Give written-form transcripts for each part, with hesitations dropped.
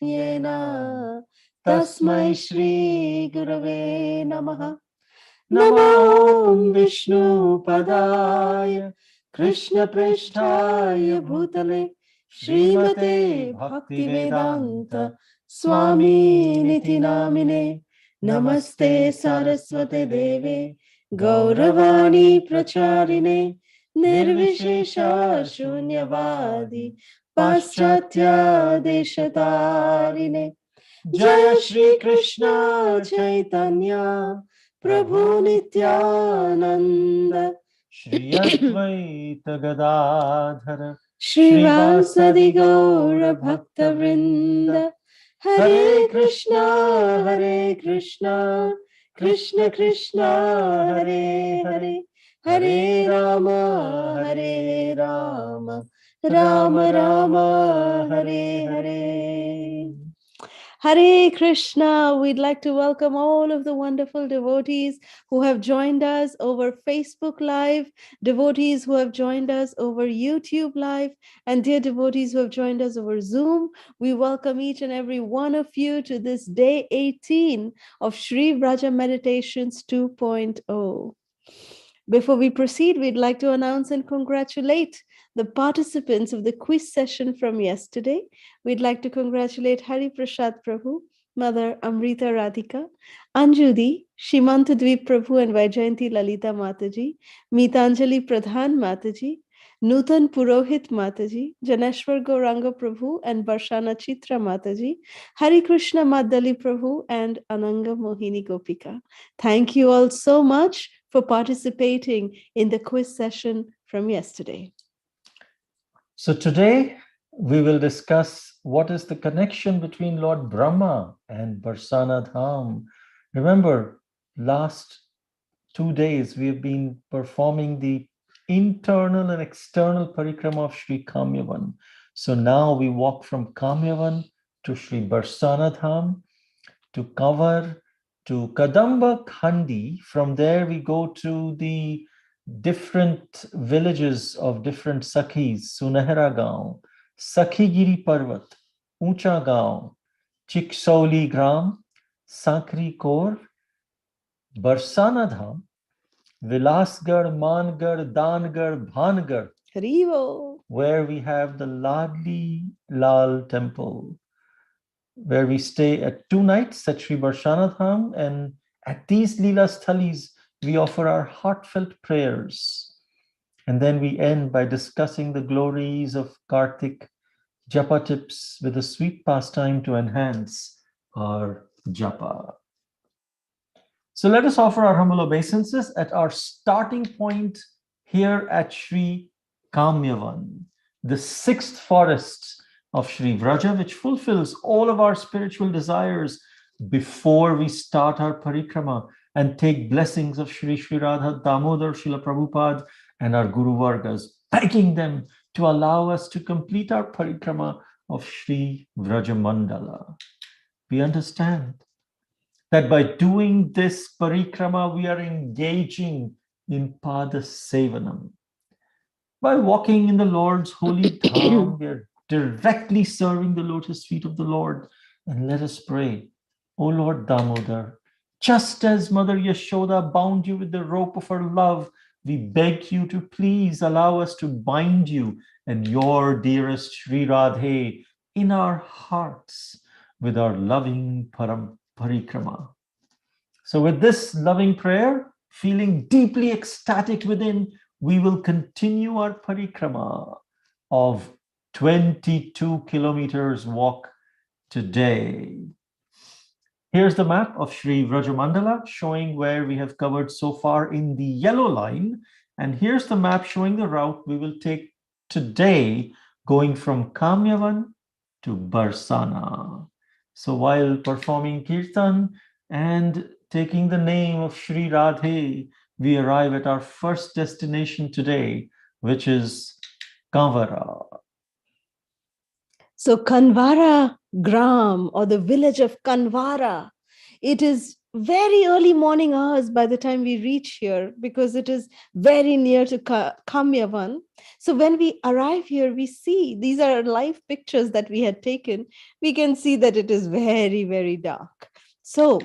yena tasmai Shri Gurave Namaha. Namo Vishnu Padaya Krishna Pristhaya Bhutale Srimate Bhakti Vedanta Swami Niti Namine. Namaste Saraswate Deve Gauravani Pracharine Nirvishesha Shunyavadi Paschatya Deshatarine. Jaya Shri Krishna Chaitanya Prabhu Nityananda Shri Advaita Gadadhara Shri Vasadi Gaura Bhakta Vrinda. Hare Krishna, Hare Krishna, Krishna Krishna, Hare Hare, Hare Rama, Hare Rama, Rama Rama, Hare Hare. Hare Krishna. We'd like to welcome all of the wonderful devotees who have joined us over Facebook Live, devotees who have joined us over YouTube Live, and dear devotees who have joined us over Zoom. We welcome each and every one of you to this day 18 of Sri Vraja Meditations 2.0. Before we proceed, we'd like to announce and congratulate the participants of the quiz session from yesterday. We'd like to congratulate Hari Prasad Prabhu, Mother Amrita Radhika, Anjudi, Shimantadweep Prabhu and Vaijayanti Lalita Mataji, Meetanjali Pradhan Mataji, Nutan Purohit Mataji, Janeshwar Gauranga Prabhu and Barsana Chitra Mataji, Hari Krishna Madali Prabhu and Ananga Mohini Gopika. Thank you all so much for participating in the quiz session from yesterday. So today we will discuss what is the connection between Lord Brahma and Barsana Dham. Remember, last 2 days we have been performing the internal and external parikrama of Sri Kamyavan. So now we walk from Kamyavan to Sri Barsana Dham, to Kanwara, to Kadamba, Khandi. From there we go to the different villages of different Sakhis, Sunahara Gaon, Sakhi Giri Parvat, Uncha Gaon, Chiksauli Gram, Sankhri Khor, Barsana Dham, Vilas, Maan, Daan, Bhan, where we have the Ladli Lal temple, where we stay at 2 nights at Sri Barsana Dham, and at these Lila Sthalis, we offer our heartfelt prayers. And then we end by discussing the glories of Kartik, Japa tips with a sweet pastime to enhance our Japa. So let us offer our humble obeisances at our starting point here at Sri Kamyavan, the 6th forest of Sri Vraja, which fulfills all of our spiritual desires before we start our parikrama and take blessings of Sri Sri Radha Damodar, Srila Prabhupada, and our Guru Vargas, begging them to allow us to complete our parikrama of Sri Vraja Mandala. We understand that by doing this parikrama, we are engaging in Pada Sevanam. By walking in the Lord's holy dham, we are directly serving the lotus feet of the Lord. And let us pray, O Lord Damodar, just as Mother Yashoda bound you with the rope of her love, we beg you to please allow us to bind you and your dearest Sri Radhe in our hearts with our loving parikrama. So with this loving prayer, feeling deeply ecstatic within, we will continue our parikrama of 22 kilometers walk today. Here's the map of Sri Vraja Mandala showing where we have covered so far in the yellow line. And here's the map showing the route we will take today, going from Kamyavan to Barsana. So while performing Kirtan and taking the name of Sri Radhe, we arrive at our first destination today, which is Kanwara. So Kanwara Gram, or the village of Kanwara, it is very early morning hours by the time we reach here, because it is very near to Kamyavan. So when we arrive here, we see, these are live pictures that we had taken. We can see that it is very, very dark. So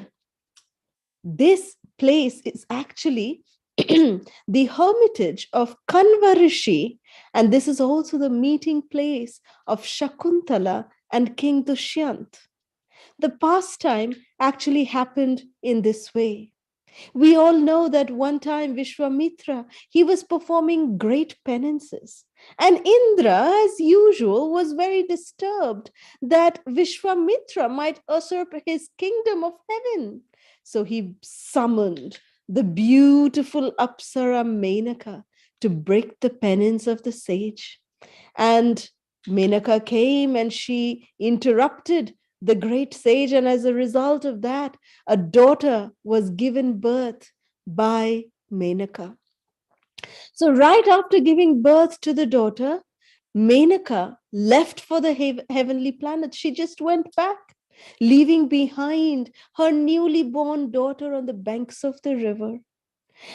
this place is actually the hermitage of Kanwara, and this is also the meeting place of Shakuntala and King Dushyant. The pastime actually happened in this way. We all know that one time Vishwamitra, he was performing great penances. And Indra, as usual, was very disturbed that Vishwamitra might usurp his kingdom of heaven. So he summoned the beautiful Apsara Menaka to break the penance of the sage. And Menaka came and she interrupted the great sage, and as a result of that, a daughter was given birth by Menaka. So, right after giving birth to the daughter, Menaka left for the heavenly planet. She just went back, leaving behind her newly born daughter on the banks of the river.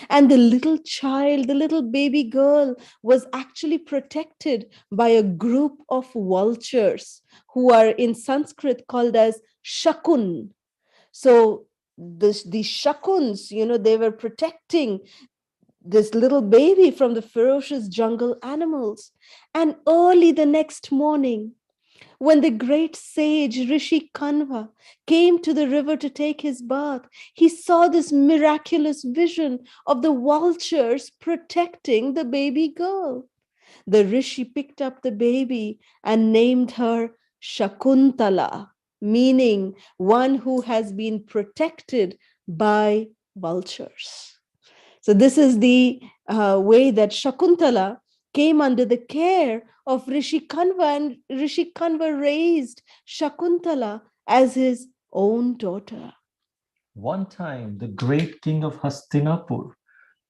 And the little child, the little baby girl, was actually protected by a group of vultures who are in Sanskrit called as Shakun. So these Shakuns, they were protecting this little baby from the ferocious jungle animals. And early the next morning, when the great sage Rishi Kanva came to the river to take his bath, he saw this miraculous vision of the vultures protecting the baby girl. The Rishi picked up the baby and named her Shakuntala, meaning one who has been protected by vultures. So this is the way that Shakuntala came under the care of Rishi Kanva, and Rishi Kanva raised Shakuntala as his own daughter. One time, the great king of Hastinapur,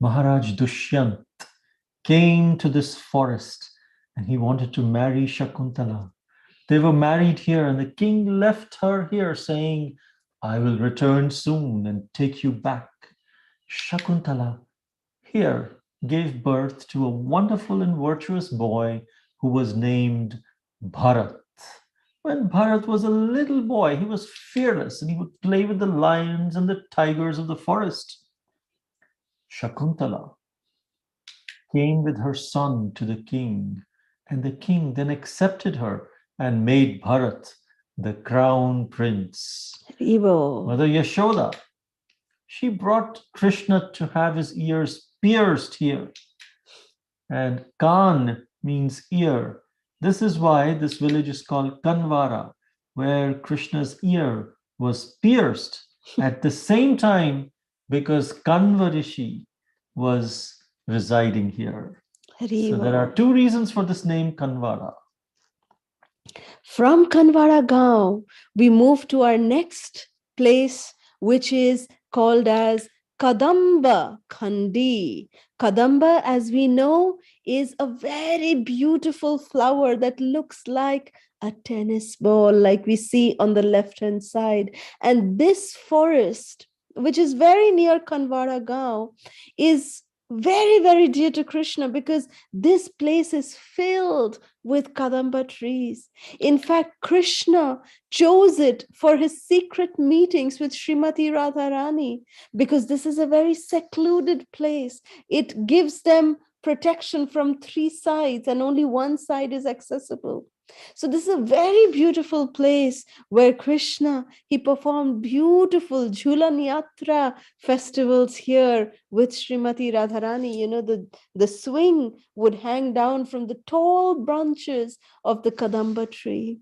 Maharaj Dushyant, came to this forest and he wanted to marry Shakuntala. They were married here, and the king left her here saying, I will return soon and take you back. Shakuntala here gave birth to a wonderful and virtuous boy who was named Bharat. When Bharat was a little boy, he was fearless and he would play with the lions and the tigers of the forest. Shakuntala came with her son to the king, and the king then accepted her and made Bharat the crown prince. Evo. Mother Yashoda, she brought Krishna to have his ears pierced here. And Kan means ear. This is why this village is called Kanwara, where Krishna's ear was pierced at the same time because Kanva Rishi was residing here. So there are two reasons for this name Kanwara. From Kanwara Gaon, we move to our next place, which is called as Kadamba Khandi. Kadamba, as we know, is a very beautiful flower that looks like a tennis ball, like we see on the left-hand side. And this forest, which is very near Kanwara Gaon, is very, very dear to Krishna because this place is filled with Kadamba trees. In fact, Krishna chose it for his secret meetings with Srimati Radharani because this is a very secluded place. It gives them protection from three sides and only one side is accessible. So this is a very beautiful place where Krishna, he performed beautiful Jhulan Yatra festivals here with Srimati Radharani. You know, the swing would hang down from the tall branches of the Kadamba tree.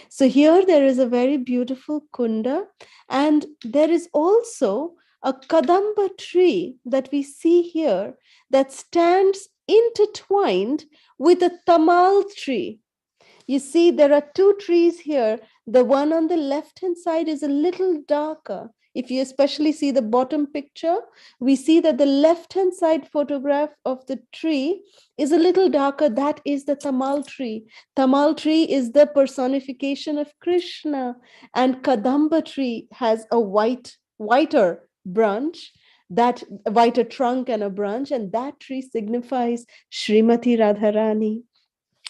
So here there is a very beautiful kunda, and there is also a Kadamba tree that we see here that stands intertwined with a Tamal tree. You see, there are two trees here. The one on the left-hand side is a little darker. If you especially see the bottom picture, we see that the left-hand side photograph of the tree is a little darker. That is the Tamal tree. Tamal tree is the personification of Krishna, and Kadamba tree has a white whiter branch, that whiter trunk and a branch, and that tree signifies Srimati Radharani.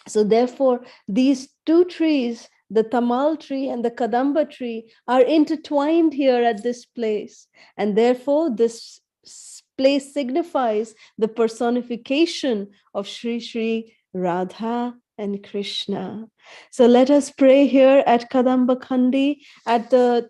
So therefore, these two trees, the Tamal tree and the Kadamba tree, are intertwined here at this place. And therefore, this place signifies the personification of Sri Sri Radha and Krishna. So let us pray here at Kadamba Khandi, at the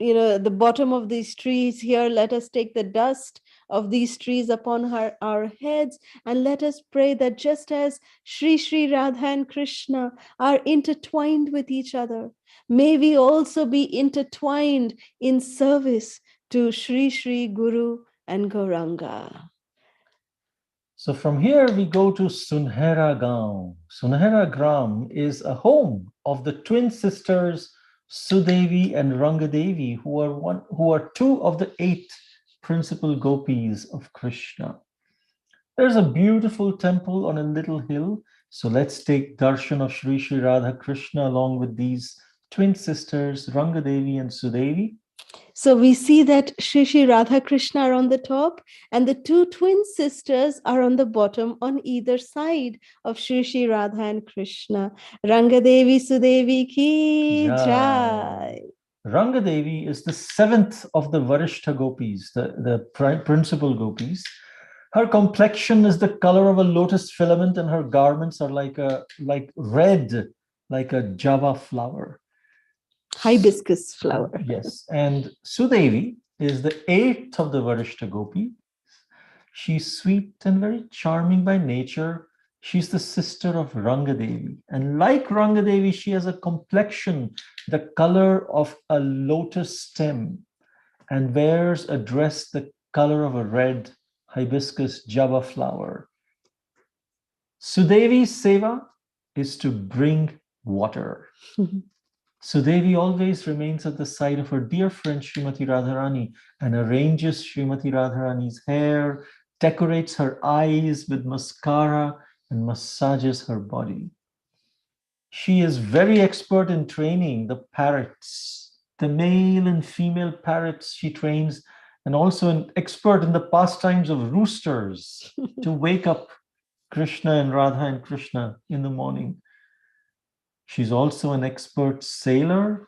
the bottom of these trees here. Let us take the dust of these trees upon our heads, and let us pray that just as Sri Sri Radha and Krishna are intertwined with each other, may we also be intertwined in service to Sri Sri Guru and Gauranga. So from here we go to Sunahara Gaon. Sunahara Gram is a home of the twin sisters Sudevi and Rangadevi, who are two of the 8 principal gopis of Krishna. There's a beautiful temple on a little hill. So let's take darshan of Sri Sri Radha Krishna along with these twin sisters Rangadevi and Sudevi. So we see that Sri Sri Radha Krishna are on the top, and the two twin sisters are on the bottom on either side of Sri Sri Radha and Krishna. Rangadevi Sudevi ki jai. Rangadevi is the 7th of the Varishta gopis, the principal gopis. Her complexion is the color of a lotus filament, and her garments are like red, like a Java flower. Hibiscus flower. Yes. And Sudevi is the 8th of the Varishta gopi. She's sweet and very charming by nature. She's the sister of Rangadevi. And like Rangadevi, she has a complexion, the color of a lotus stem, and wears a dress the color of a red hibiscus Java flower. Sudevi's seva is to bring water. Sudevi always remains at the side of her dear friend Srimati Radharani and arranges Srimati Radharani's hair, decorates her eyes with mascara, and massages her body. She is very expert in training the parrots, the male and female parrots she trains, and also an expert in the pastimes of roosters to wake up Krishna and Radha and Krishna in the morning. She's also an expert sailor,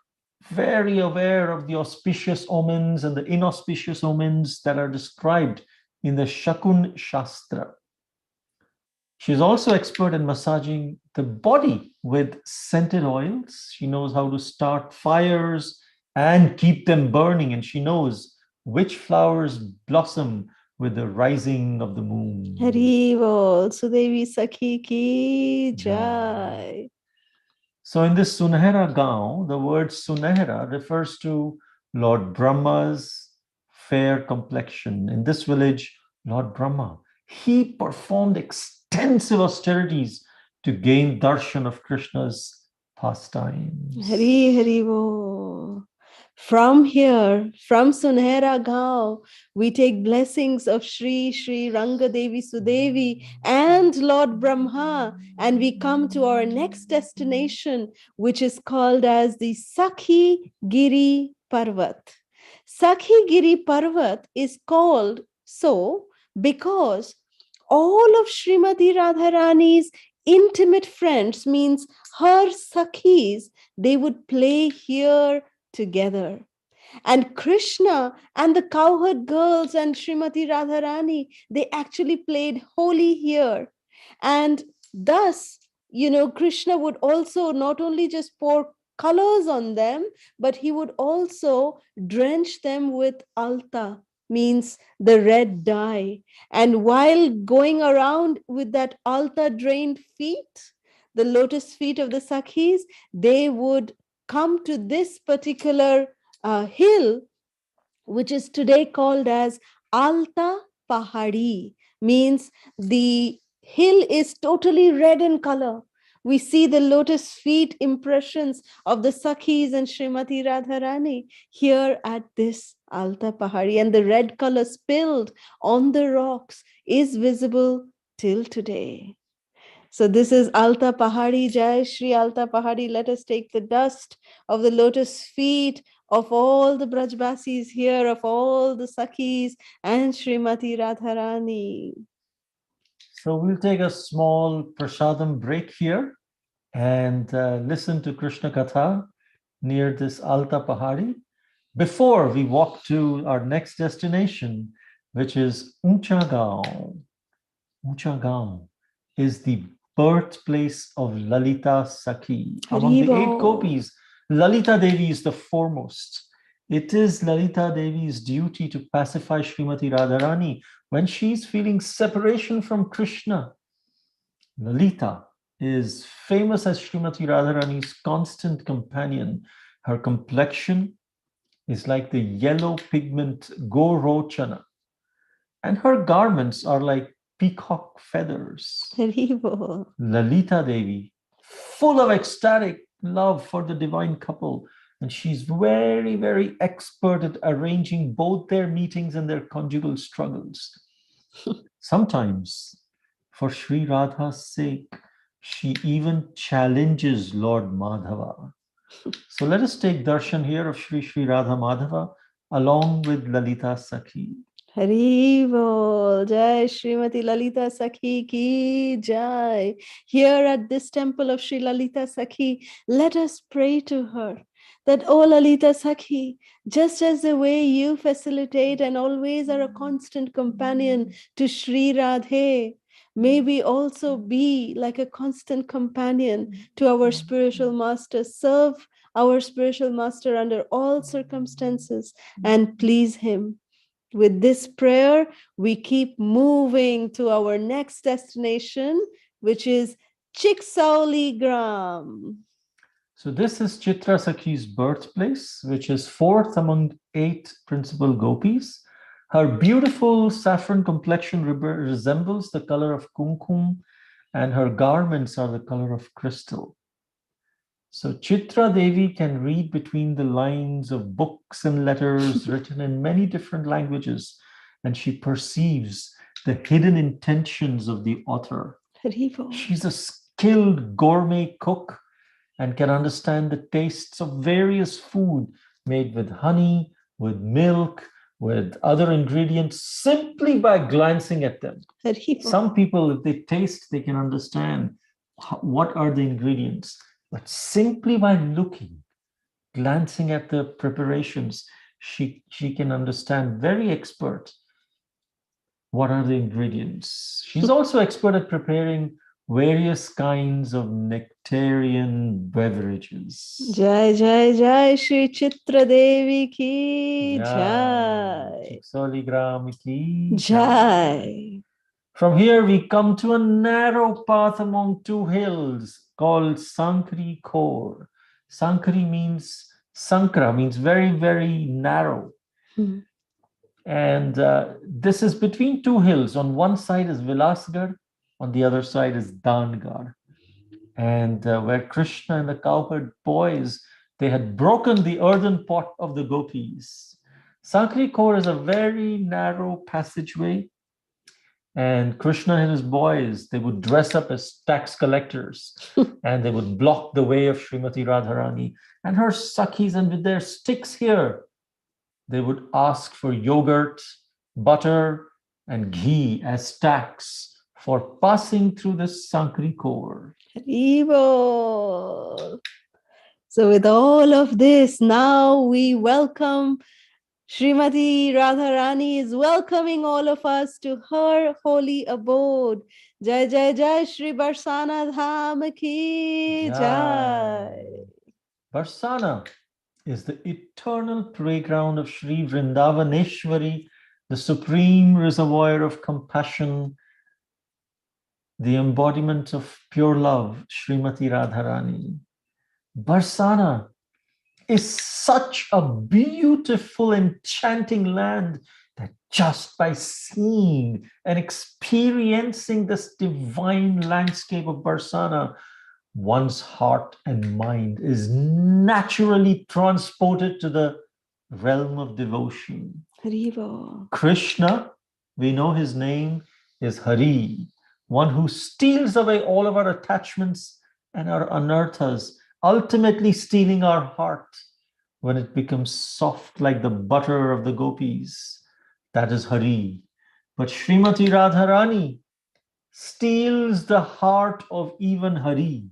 very aware of the auspicious omens and the inauspicious omens that are described in the Shakun Shastra. She's also expert in massaging the body with scented oils. She knows how to start fires and keep them burning, and she knows which flowers blossom with the rising of the moon. Hari Bol, Sudevi Sakhi ki jai. So in this Sunahara Gaon, the word Sunahara refers to Lord Brahma's fair complexion. In this village, Lord Brahma, he performed extensive austerities to gain darshan of Krishna's pastimes. Hari Hari Bol. From here, from Sunahara Gaon, we take blessings of Sri Sri Rangadevi Sudevi and Lord Brahma, and we come to our next destination, which is called as the Sakhi Giri Parvat. Sakhi Giri Parvat is called so because all of Srimati Radharani's intimate friends, means her Sakhis, they would play here together. And Krishna and the cowherd girls and Srimati Radharani, they actually played Holi here. And thus, Krishna would also not only just pour colors on them, but he would also drench them with alta, means the red dye. And while going around with that alta drained feet, the lotus feet of the Sakhis, they would come to this particular hill, which is today called as Alta Pahadi, means the hill is totally red in color. We see the lotus feet impressions of the Sakhis and Srimati Radharani here at this Alta Pahadi, and the red color spilled on the rocks is visible till today. So this is Alta Pahadi, Jai Shri Alta Pahadi. Let us take the dust of the lotus feet of all the Brajbasis here, of all the Sakhis and Srimati Radharani. So we'll take a small prasadam break here and listen to Krishna Katha near this Alta Pahari before we walk to our next destination, which is Uncha Gaon. Uncha Gaon is the birthplace of Lalita Sakhi. Among the 8 gopis, Lalita Devi is the foremost. It is Lalita Devi's duty to pacify Srimati Radharani when she's feeling separation from Krishna. Lalita is famous as Srimati Radharani's constant companion. Her complexion is like the yellow pigment Gorochana, and her garments are like peacock feathers. Lalita Devi, full of ecstatic love for the divine couple, and she's very, very expert at arranging both their meetings and their conjugal struggles. Sometimes, for Sri Radha's sake, she even challenges Lord Madhava. So let us take darshan here of Sri Sri Radha Madhava along with Lalita Sakhi. Hari Bol, Jai Srimati Lalita Sakhi ki Jai. Here at this temple of Sri Lalita Sakhi, let us pray to her that, oh Lalita Sakhi, just as the way you facilitate and always are a constant companion to Sri Radhe, may we also be like a constant companion to our spiritual master, serve our spiritual master under all circumstances and please him. With this prayer, we keep moving to our next destination, which is Chiksauli Gram. So this is Chitra Sakhi's birthplace, which is 4th among 8 principal gopis. Her beautiful saffron complexion resembles the color of kumkum, and her garments are the color of crystal. So Chitra Devi can read between the lines of books and letters written in many different languages, and she perceives the hidden intentions of the author. She's a skilled gourmet cook and can understand the tastes of various food made with honey, with milk, with other ingredients, simply by glancing at them. Some people, if they taste, they can understand what are the ingredients. But simply by looking, glancing at the preparations, she can understand, very expert, what are the ingredients. She's also expert at preparing various kinds of nectarian beverages. Jai Jai Jai Shri Chitra Devi ki Jai. Chiksauli Gram ki Jai. From here we come to a narrow path among 2 hills called Sankhri Khor. Sankhri means, Sankra means very, very narrow. And this is between 2 hills. On one side is Vilas, on the other side is Daan. And where Krishna and the cowherd boys, they had broken the earthen pot of the gopis. Sankhri Khor is a very narrow passageway. And Krishna and his boys, they would dress up as tax collectors and they would block the way of Srimati Radharani and her Sakhis, and with their sticks here, they would ask for yogurt, butter, and ghee as tax for passing through the Sankhri Khor. So with all of this, now we welcome Srimati Radharani is welcoming all of us to her holy abode. Jai Jai Jai Shri Barsana Dham ki Jai. Barsana is the eternal playground of Sri Vrindavaneshwari, the supreme reservoir of compassion, the embodiment of pure love, Srimati Radharani. Barsana is such a beautiful, enchanting land that just by seeing and experiencing this divine landscape of Barsana, one's heart and mind is naturally transported to the realm of devotion. Krishna, we know his name is Hari, one who steals away all of our attachments and our anarthas, ultimately stealing our heart. when it becomes soft like the butter of the gopis, that is Hari. But Srimati Radharani steals the heart of even Hari,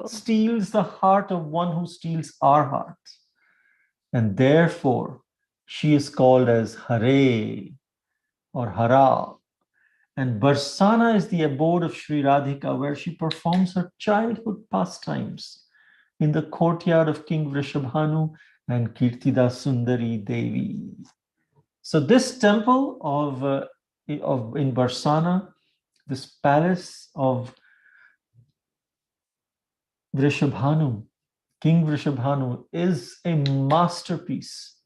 steals the heart of one who steals our heart. And therefore, she is called as Hare or Hara. And Barsana is the abode of Sri Radhika, where she performs her childhood pastimes in the courtyard of King Vrishabhanu and Kirtida Sundari Devi. So this temple of in Barsana, this palace of Vrishabhanu, King Vrishabhanu, is a masterpiece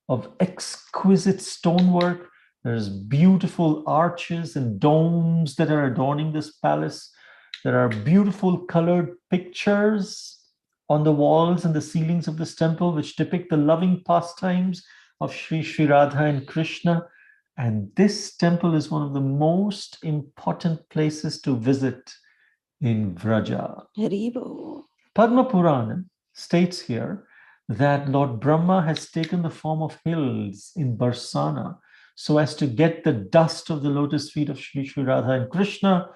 of exquisite stonework. There's beautiful arches and domes that are adorning this palace. There are beautiful colored pictures on the walls and the ceilings of this temple, which depict the loving pastimes of Sri Radha and Krishna. And this temple is one of the most important places to visit in Vraja. Padma Purana states here that Lord Brahma has taken the form of hills in Barsana so as to get the dust of the lotus feet of Sri Radha and Krishna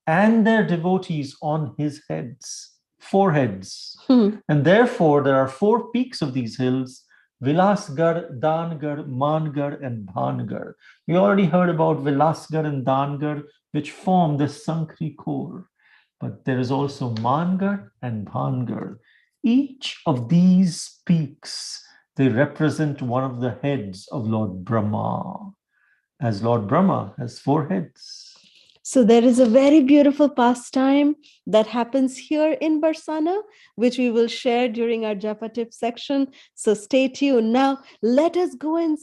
and their devotees on his heads, foreheads. And therefore, there are 4 peaks of these hills: Vilas Garh, Daan Garh, Maan Garh, and Bhan Garh. We already heard about Vilas Garh and Daan Garh, which form the Sankhri Khor. But there is also Maan Garh and Bhan Garh. Each of these peaks, they represent one of the heads of Lord Brahma, as Lord Brahma has 4 heads. So there is a very beautiful pastime that happens here in Barsana, which we will share during our Japa tip section. So stay tuned. Now, let us go and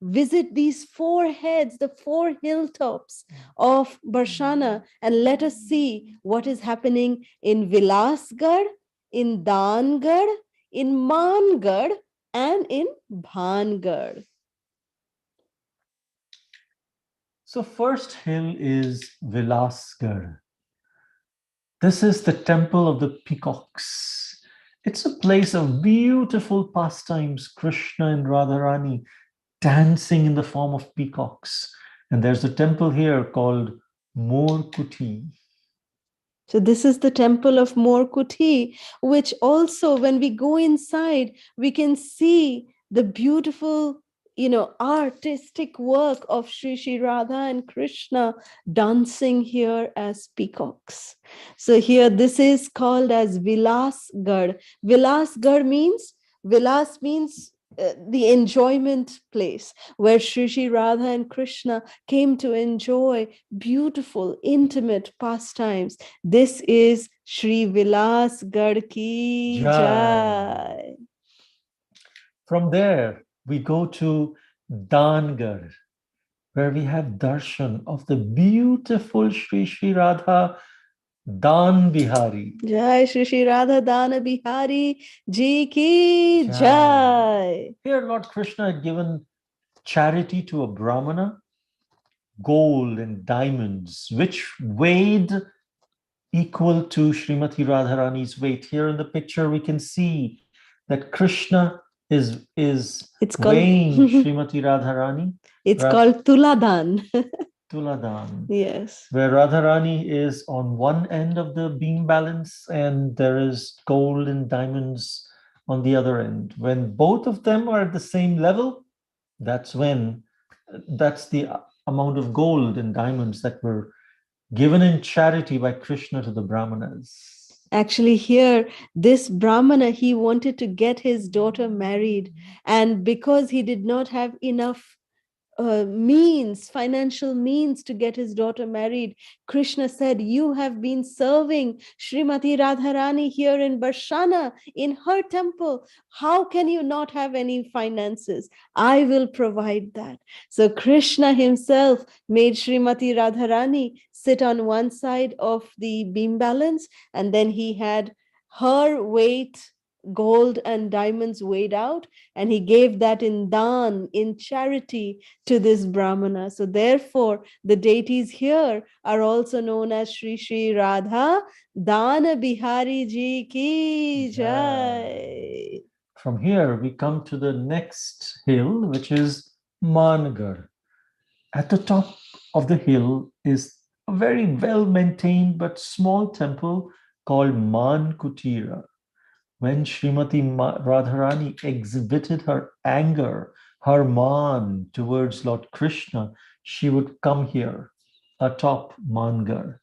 visit these 4 heads, the 4 hilltops of Barsana, and let us see what is happening in Vilas Garh, in Daan Garh, in Maan Garh, and in Bhan Garh. So first hill is Vilas Garh. This is the temple of the peacocks. It's a place of beautiful pastimes, Krishna and Radharani dancing in the form of peacocks. And there's a temple here called Morkuti. So this is the temple of Morkuti, which also, when we go inside, we can see the beautiful, artistic work of Sri Radha and Krishna dancing here as peacocks. So here, this is called as Vilas Garh. Vilas means the enjoyment place where Sri Radha and Krishna came to enjoy beautiful, intimate pastimes. This is Sri Vilas Garh ki Jai. From there, we go to Daan Garh, where we have darshan of the beautiful Sri Radha Daan Bihari. Jai Shri Radha Dana Bihari Ji ki Jai. Here, Lord Krishna had given charity to a Brahmana, gold and diamonds, which weighed equal to Srimati Radharani's weight. Here in the picture, we can see that Krishna is weighing Srimati Radharani. It's called Tuladan. Tuladan. Yes. Where Radharani is on one end of the beam balance and there is gold and diamonds on the other end. When both of them are at the same level, that's the amount of gold and diamonds that were given in charity by Krishna to the Brahmanas. Actually, here, this Brahmana, he wanted to get his daughter married. And because he did not have enough financial means to get his daughter married, Krishna said, you have been serving Srimati Radharani here in Barsana, in her temple. How can you not have any finances? I will provide that. So Krishna himself made Srimati Radharani sit on one side of the beam balance, and then he had her weight, gold and diamonds, weighed out, and he gave that in daan, in charity, to this Brahmana. So therefore, the deities here are also known as Sri Radha Dana Bihari Ji ki Jai. From here, we come to the next hill, which is Maan. At the top of the hill is a very well-maintained but small temple called Maan Kutira. When Srimati Radharani exhibited her anger, her maan towards Lord Krishna, she would come here atop Mangar.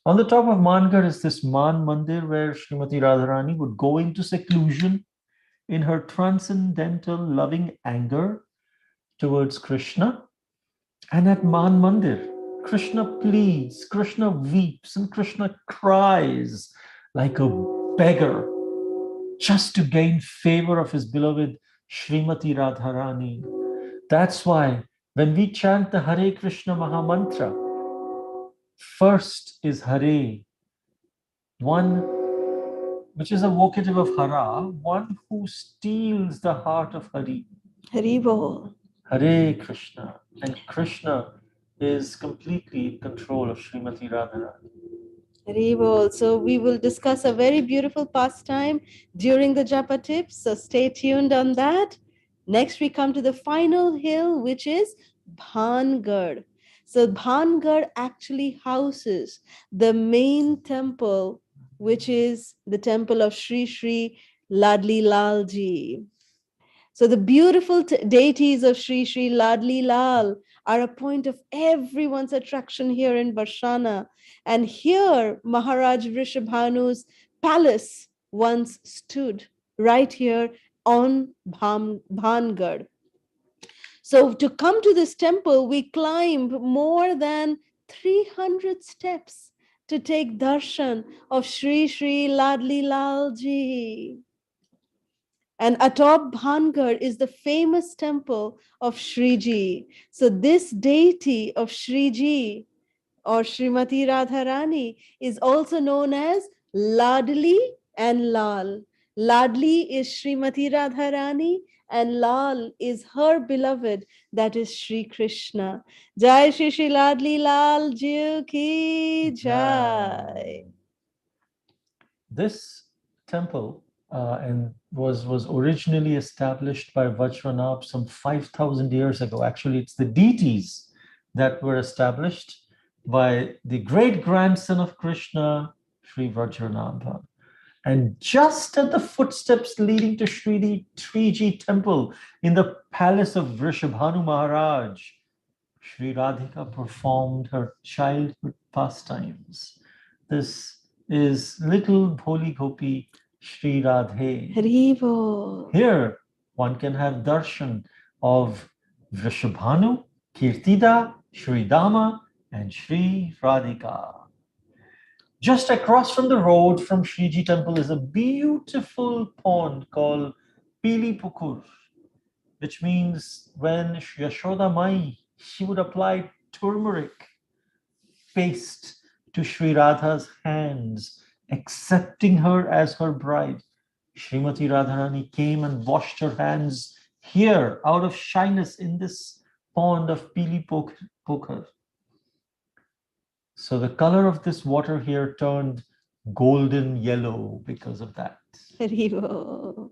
On the top of Mangar is this Man Mandir where Srimati Radharani would go into seclusion in her transcendental loving anger towards Krishna. And at Man Mandir, Krishna pleads, Krishna weeps, and Krishna cries like a beggar just to gain favor of his beloved Srimati Radharani. That's why when we chant the Hare Krishna Maha Mantra, first is Hare, one which is a vocative of Hara, one who steals the heart of Hari. Haribo. Hare Krishna. And Krishna is completely in control of Srimati Radharani. Haribo. So we will discuss a very beautiful pastime during the Japa tips. So stay tuned on that. Next, we come to the final hill, which is Bhangarh. So Bhangarh actually houses the main temple, which is the temple of Sri Sri Ladli Lalji. So the beautiful deities of Sri Sri Ladli Lal are a point of everyone's attraction here in Barsana. And here, Maharaj Vrishabhanu's palace once stood, right here on Bhangarh. So to come to this temple, we climb more than 300 steps to take darshan of Sri Sri Ladli Lalji. And atop Bhangarh is the famous temple of Shriji. So this deity of Shriji or Srimati Radharani is also known as Ladli and Lal. Ladli is Srimati Radharani and Lal is her beloved, that is Sri Krishna. Jai Shri Shri Ladli Lal Ji ki Jai. This temple and was originally established by Vajranabh some 5,000 years ago. Actually, it's the deities that were established by the great-grandson of Krishna, Sri Vajranabha. And just at the footsteps leading to Sriji temple in the palace of Vrishabhanu Maharaj, Sri Radhika performed her childhood pastimes. This is little Bholi Gopi Sri Radhe. Haribo. Here one can have darshan of Vrishabhanu, Kirtida, Sri Dama, and Sri Radhika. Just across from the road from Shriji temple is a beautiful pond called Pili Pukur, which means when Yashoda Mai, she would apply turmeric paste to Sri Radha's hands, accepting her as her bride. Srimati Radharani came and washed her hands here out of shyness in this pond of Pili Pukur. So the color of this water here turned golden yellow because of that. Haribo.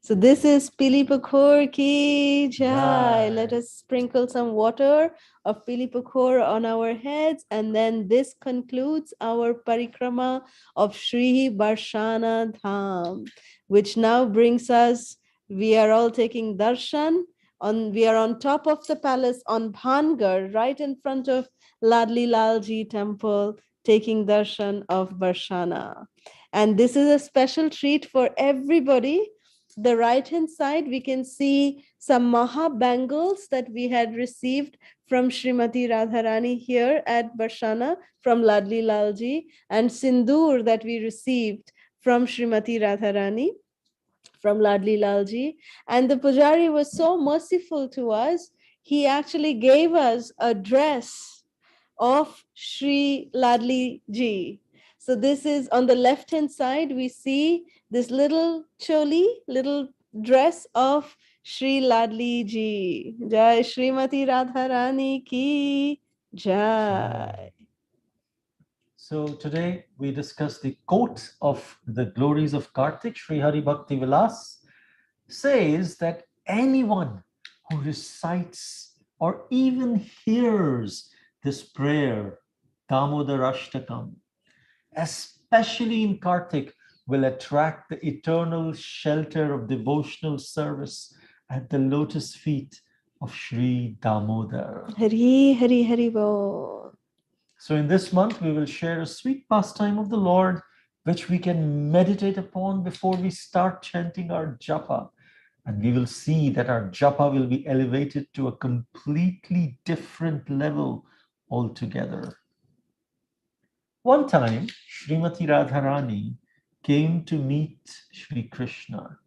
So this is Pili Khor ki jai. Let us sprinkle some water of Pili Khor on our heads, and then this concludes our parikrama of Sri Barsana Dham, which now brings us, we are all taking darshan. We are on top of the palace on Bhangarh, right in front of Ladli Lalji temple, taking darshan of Barsana. And this is a special treat for everybody. The right hand side, we can see some Maha bangles that we had received from Srimati Radharani here at Barsana from Ladli Lalji, and Sindoor that we received from Srimati Radharani from Ladli Lalji. And the Pujari was so merciful to us. He actually gave us a dress of Sri Ladli Ji. So this is on the left hand side, we see this little choli, little dress of Sri Ladli Ji. Jai Srimati Radharani ki Jai. So today we discuss the quote of the glories of Kartik, Sri Hari Bhakti Vilas, says that anyone who recites or even hears this prayer, Damodar Ashtakam, especially in Kartik, will attract the eternal shelter of devotional service at the lotus feet of Sri Damodar. Hari Hari Hari Bo. So in this month, we will share a sweet pastime of the Lord, which we can meditate upon before we start chanting our Japa. And we will see that our Japa will be elevated to a completely different level altogether. One time, Srimati Radharani came to meet Sri Krishna,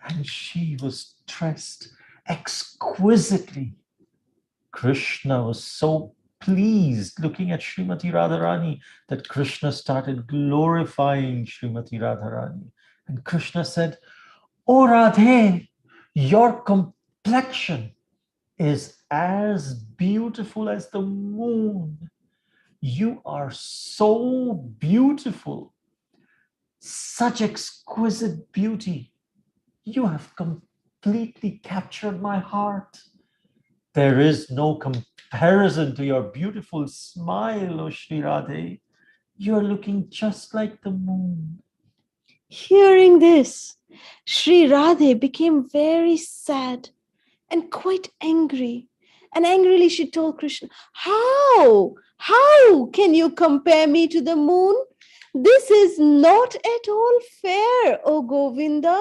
and she was dressed exquisitely. Krishna was so pleased looking at Srimati Radharani that Krishna started glorifying Srimati Radharani. And Krishna said, "Oh Radhe, your complexion is as beautiful as the moon. You are so beautiful, such exquisite beauty. You have completely captured my heart. There is no comparison to your beautiful smile, O Shri Radhe. You're looking just like the moon." Hearing this, Sri Radhe became very sad and quite angry. And angrily she told Krishna, How? How can you compare me to the moon? This is not at all fair, O Govinda.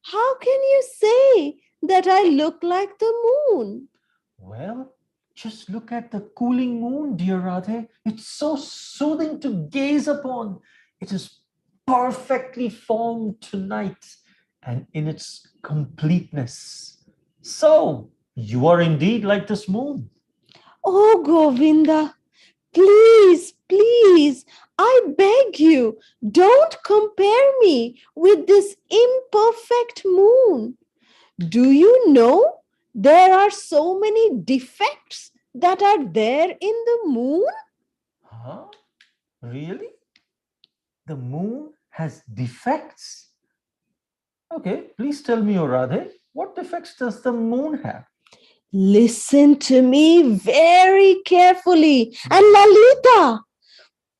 How can you say that I look like the moon? Well, just look at the cooling moon, dear Radhe. It's so soothing to gaze upon. It is perfectly formed tonight and in its completeness. So, you are indeed like this moon. Oh, Govinda, please, please, I beg you, don't compare me with this imperfect moon. Do you know there are so many defects that are there in the moon? Huh? Really? The moon has defects? Okay, please tell me, O Radhe, what defects does the moon have? Listen to me very carefully. And Lalita,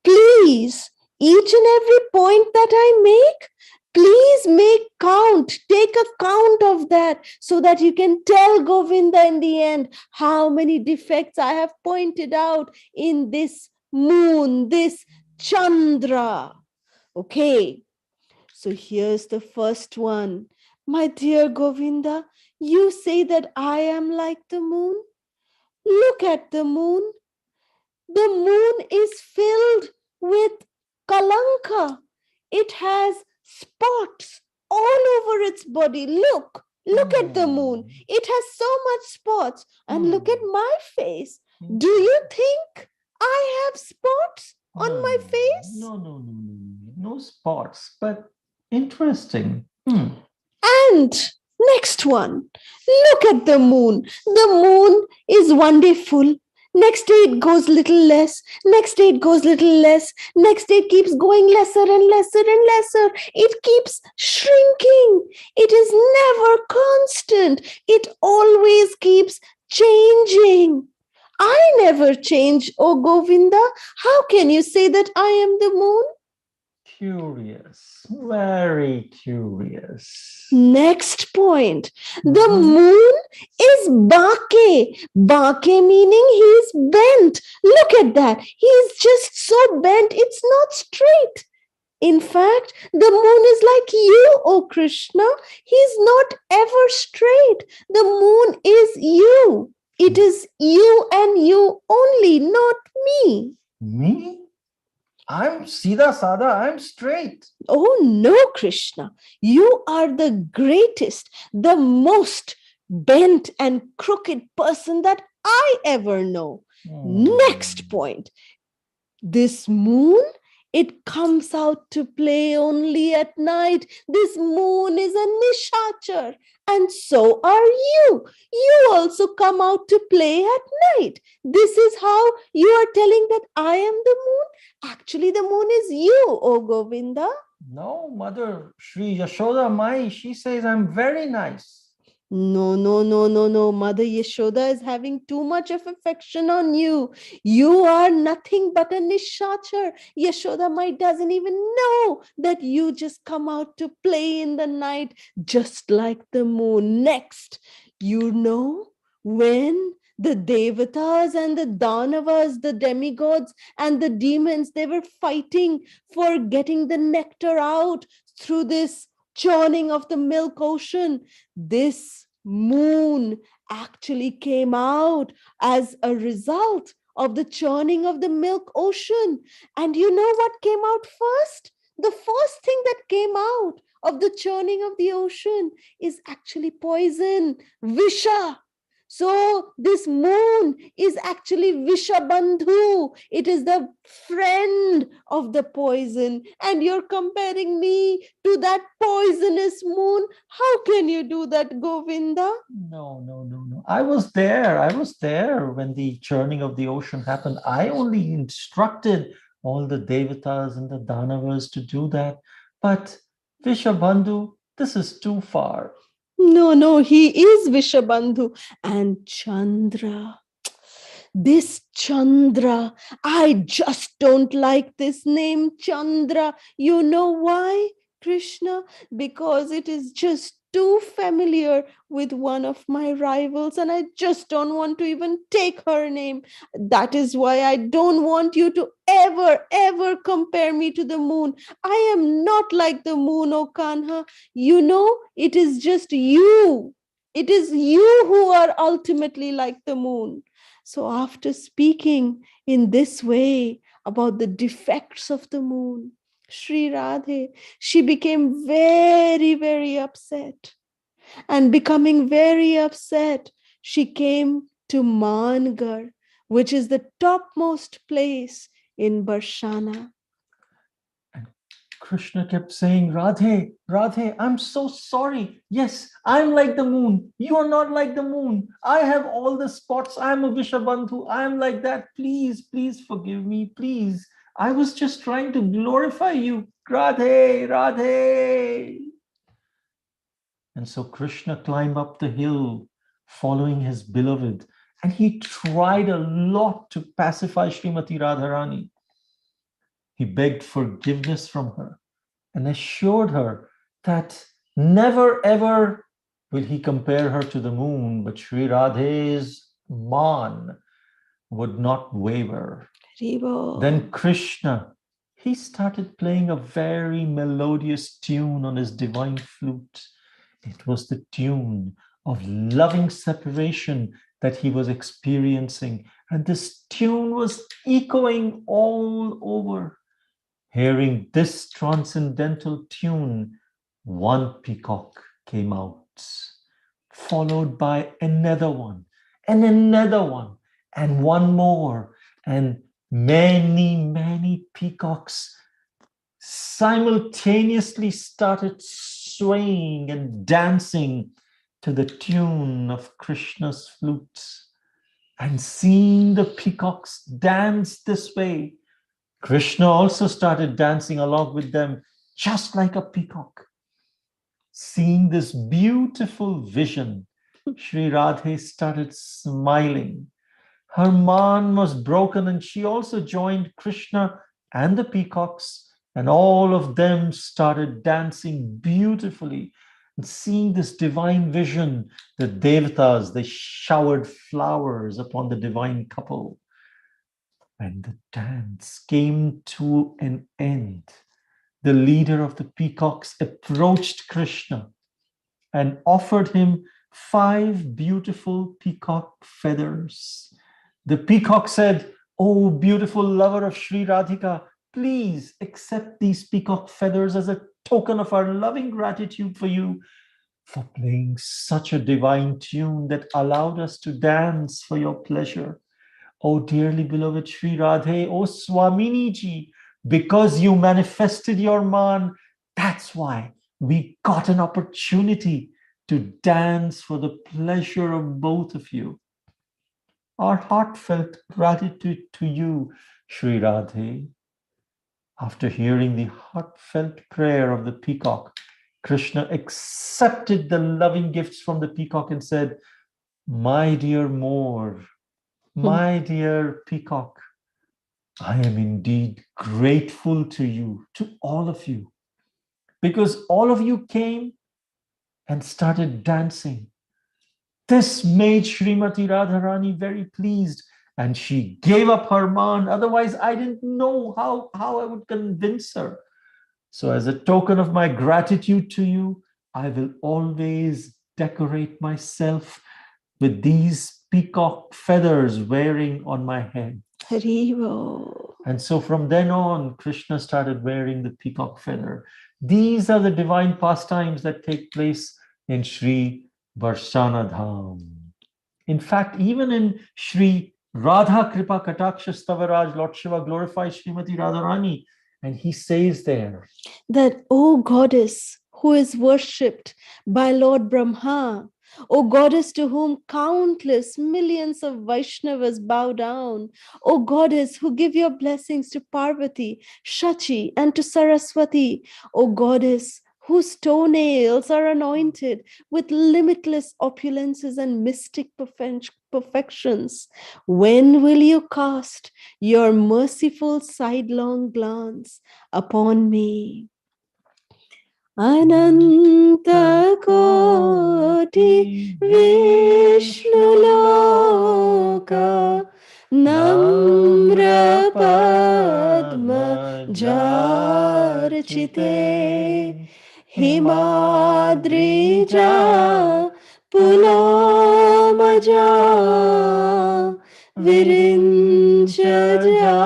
please, each and every point that I make, please take account of that so that you can tell Govinda in the end how many defects I have pointed out in this moon, this Chandra. Okay, so here's the first one. My dear Govinda, you say that I am like the moon. Look at the moon. The moon is filled with kalanka. It has spots all over its body. Look at the moon. It has so much spots. And look at my face. Do you think I have spots on my face? No spots, but interesting. And next one, look at the moon. The moon is one day full. Next day it goes little less. Next day it goes little less. Next day it keeps going lesser and lesser and lesser. It keeps shrinking. It is never constant. It always keeps changing. I never change, O Govinda. How can you say that I am the moon? Curious, very curious. Next point. The moon is Bake. Bake meaning he is bent. Look at that. He is just so bent. It's not straight. In fact, the moon is like you, O Krishna. He's not ever straight. The moon is you. It is you and you only, not me. Me? I'm Sida Sada, I'm straight. Oh no, Krishna. You are the greatest, the most bent and crooked person that I ever know. Next point. This moon It comes out to play only at night. This moon is a nishachar, and so are you. You also come out to play at night. This is how you are telling that I am the moon. Actually, the moon is you, O Govinda. No, Mother, Sri Yashoda Mai, she says I'm very nice. No, no, no, no, no. Mother Yashoda is having too much of affection on you. You are nothing but a nishachar. Yashoda Mai doesn't even know that you just come out to play in the night, just like the moon. Next, you know, when the Devatas and the Danavas, the demigods and the demons, they were fighting for getting the nectar out through this churning of the milk ocean. This moon actually came out as a result of the churning of the milk ocean. And you know what came out first? The first thing that came out of the churning of the ocean is actually poison, Visha. So this moon is actually Vishabandhu. It is the friend of the poison. And you're comparing me to that poisonous moon. How can you do that, Govinda? No. I was there. I was there when the churning of the ocean happened. I only instructed all the Devatas and the Danavas to do that. But Vishabandhu, this is too far. No, he is Vishabandhu. And Chandra, this Chandra, I just don't like this name, Chandra. You know why, Krishna? Because it is just too familiar with one of my rivals, and I just don't want to even take her name. That is why I don't want you to ever compare me to the moon. I am not like the moon, O Kanha. You know, it is just you. It is you who are ultimately like the moon. So after speaking in this way about the defects of the moon, Sri Radhe, she became very upset. And becoming very upset, she came to Maan, which is the topmost place in Barsana. Krishna kept saying, Radhe, I'm so sorry. Yes, I'm like the moon. You're not like the moon. I have all the spots. I'm a Vishabandhu. I'm like that. Please forgive me. Please. I was just trying to glorify you. Radhe. And so Krishna climbed up the hill following his beloved. And he tried a lot to pacify Srimati Radharani. He begged forgiveness from her and assured her that never ever will he compare her to the moon, but Sri Radhe's Maan would not waver. Haribo. Then Krishna, he started playing a very melodious tune on his divine flute. It was the tune of loving separation that he was experiencing. And this tune was echoing all over. Hearing this transcendental tune, one peacock came out, followed by another one, and another one, and one more, and many peacocks simultaneously started swaying and dancing to the tune of Krishna's flute. And seeing the peacocks dance this way, Krishna also started dancing along with them, just like a peacock. Seeing this beautiful vision, Sri Radhe started smiling. Her Maan was broken, and she also joined Krishna and the peacocks, and all of them started dancing beautifully. And seeing this divine vision, the Devatas, they showered flowers upon the divine couple. When the dance came to an end, the leader of the peacocks approached Krishna and offered him 5 beautiful peacock feathers. The peacock said, "Oh, beautiful lover of Sri Radhika, please accept these peacock feathers as a token of our loving gratitude for you for playing such a divine tune that allowed us to dance for your pleasure. Oh, dearly beloved Sri Radhe, oh Swamini ji, Because you manifested your Maan, that's why we got an opportunity to dance for the pleasure of both of you. Our heartfelt gratitude to you, Sri Radhe. After hearing the heartfelt prayer of the peacock, Krishna accepted the loving gifts from the peacock and said, "My dear Moor, my dear peacock, I am indeed grateful to you, to all of you, because all of you came and started dancing. This made Srimati Radharani very pleased, and she gave up her Maan. Otherwise, I didn't know how I would convince her. So as a token of my gratitude to you, I will always decorate myself with these peacock feathers wearing on my head." Haribo. And so from then on, Krishna started wearing the peacock feather. These are the divine pastimes that take place in Sri Barsana Dham. In fact, even in Sri Radha Kripa Kataksha Stavaraj, Lord Shiva glorifies Srimati Radharani, and he says there that, O goddess who is worshipped by Lord Brahma, O goddess to whom countless millions of Vaishnavas bow down, O goddess who give your blessings to Parvati, Shachi, and to Saraswati, O goddess whose toenails are anointed with limitless opulences and mystic perfections, when will you cast your merciful sidelong glance upon me? Ananta Koti Vishnuloka Namra Padma Jarchite Himadrija Pulomaja Virinchaja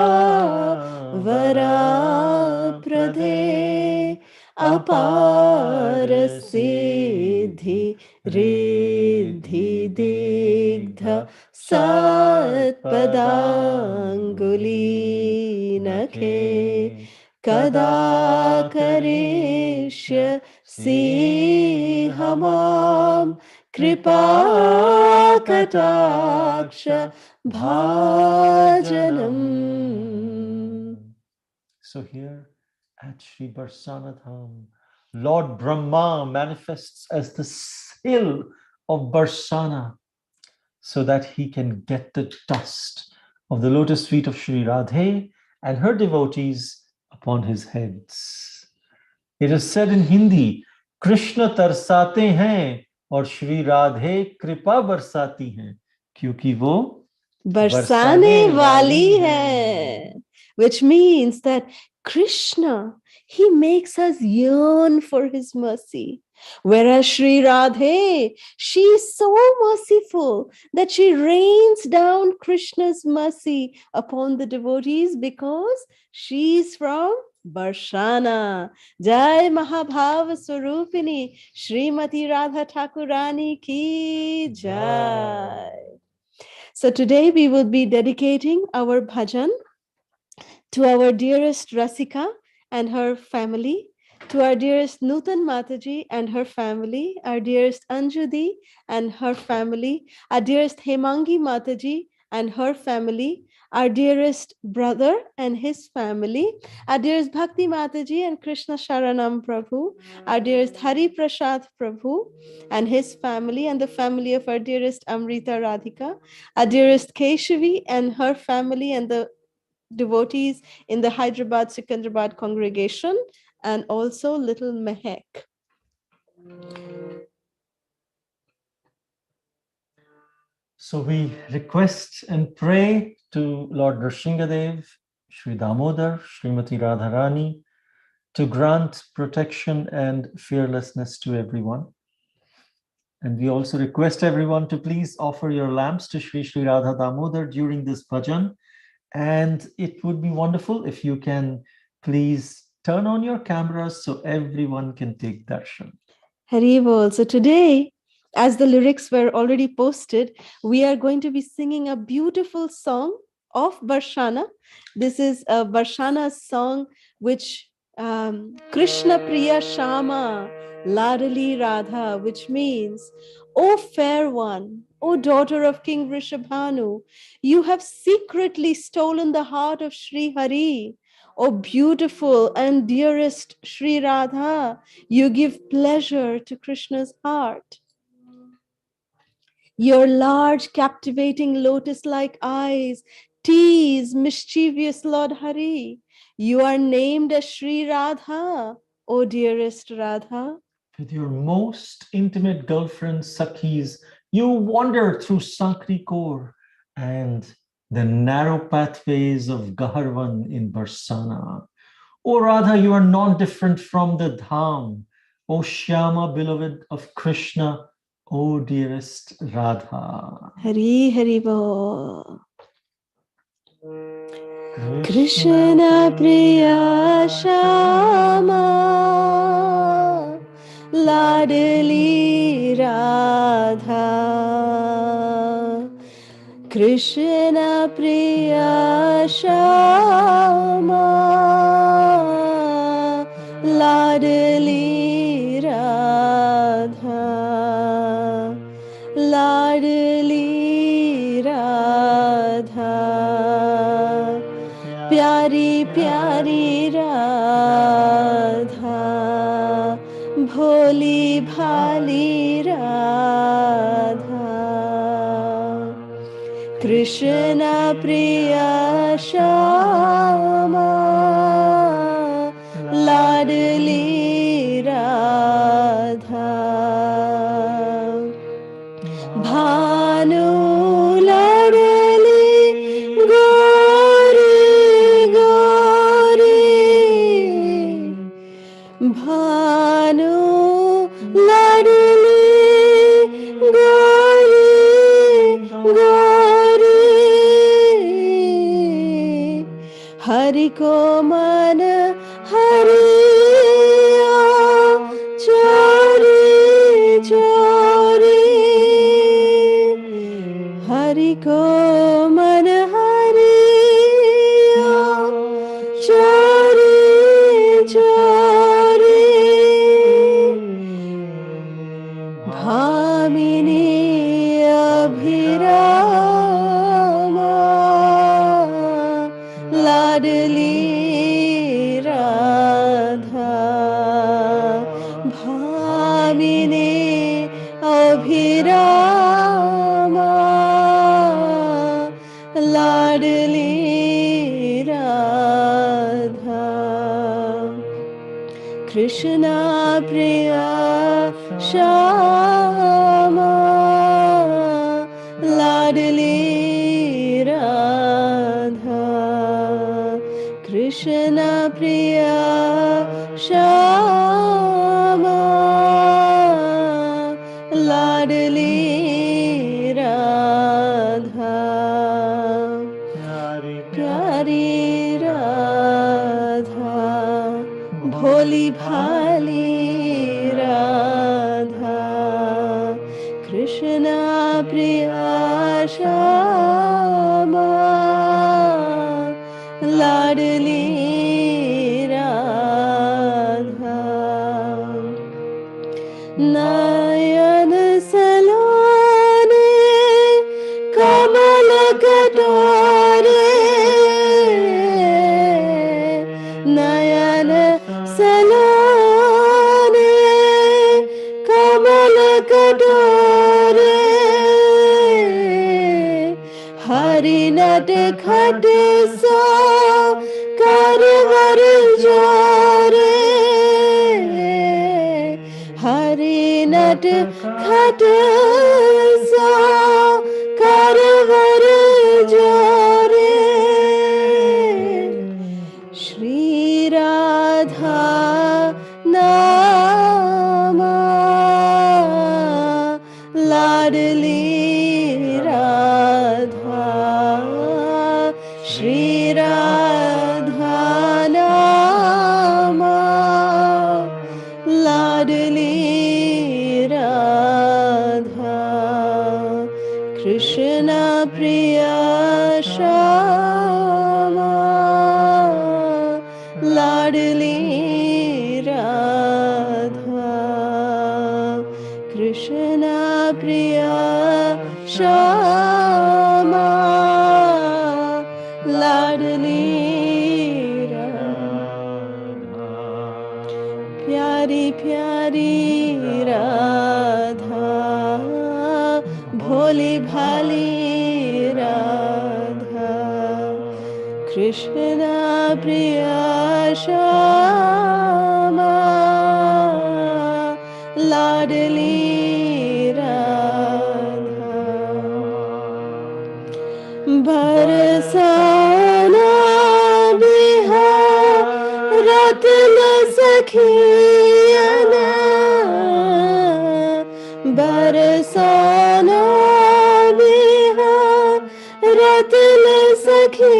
Vara Pradhe Apar Siddhi Riddhi Digdha Satpadanguli Nakhe Kada Karishya Si Hamam Kripa Kataksha Bhajanam. So here at Sri Barsana Dham, Lord Brahma manifests as the hill of Barsana so that he can get the dust of the lotus feet of Sri Radhe and her devotees upon his heads. It is said in Hindi, Krishna tarsate hain aur Shri Radhe kripa barsati hain, kyunki wo Barsane wali hai, which means that Krishna, he makes us yearn for his mercy. Whereas Sri Radhe, she is so merciful that she rains down Krishna's mercy upon the devotees because she is from Barsana. Jai Mahabhava Swarupini Srimati Radha Thakurani ki Jai. So today we will be dedicating our bhajan to our dearest Rasika and her family, to our dearest Nutan Mataji and her family, our dearest Anjudi and her family, our dearest Hemangi Mataji and her family, our dearest brother and his family, our dearest Bhakti Mataji and Krishna Sharanam Prabhu, our dearest Hari Prasad Prabhu and his family, and the family of our dearest Amrita Radhika, our dearest Keshavi and her family, and the devotees in the Hyderabad Secunderabad congregation, and also little Mehek. So we request and pray to Lord Nrsingadev, Sri Damodar, Srimati Radharani, to grant protection and fearlessness to everyone. And we also request everyone to please offer your lamps to Sri Sri Radha Damodar during this bhajan. And it would be wonderful if you can please turn on your cameras so everyone can take darshan. Haribol. So today, as the lyrics were already posted, we are going to be singing a beautiful song of Barsana. This is a Barsana song which Krishna Priya Shama Ladli Radha, which means, O fair one, O daughter of King Rishabhanu, you have secretly stolen the heart of Sri Hari. O beautiful and dearest Sri Radha, you give pleasure to Krishna's heart. Your large, captivating lotus-like eyes tease mischievous Lord Hari. You are named as Sri Radha, O dearest Radha. With your most intimate girlfriend Sakhis, you wander through Sankhri Khor and the narrow pathways of Garh in Barsana. O Radha, you are not different from the Dham. O Shyama, beloved of Krishna, O dearest Radha. Hari Hari Bo. Krishna Priya Shama Ladli Radha. Krishna Priya Shama Ladli Radha. Ladli Radha. Pyari Pyari Radha. Bholi Bhali Radha. Krishna Priya Shama Ladli Radha. Bhanu Ladli Gori Gori. Bhanu Ladli Gori Gori. Hari ko man hariya chori chori. Hari ko man hariya chori chori. Bhamini abhirama Ladli Radha. Bhamini abhirama Ladli Radha. Krishna Priya Shama Ladli Radha. Krishna Priya Shama Ladli Radha. Pyari Radha. Bholi Bhali Radha. Krishna Priya Shama Ladli Radha. Nayan Salone Kamal Katore. Nayan Salone Kamal Katore. Hari Nat Khat So Karvar Jore. Hari Nat Khat So Karvar Jore. Shri Radha Nama Ladli Radha. Shri Radha Nama Ladli Radha. Krishna Priya Shama, Ladli Radha, Krishna Priya Shama, Ladli Radha, Pyari Pyari Radha, Bholi Bhali Radha, Krishna Priya Shama, Ladli Radha, Barsana Ratna Sakhi, Barsana Ratna Sakhi,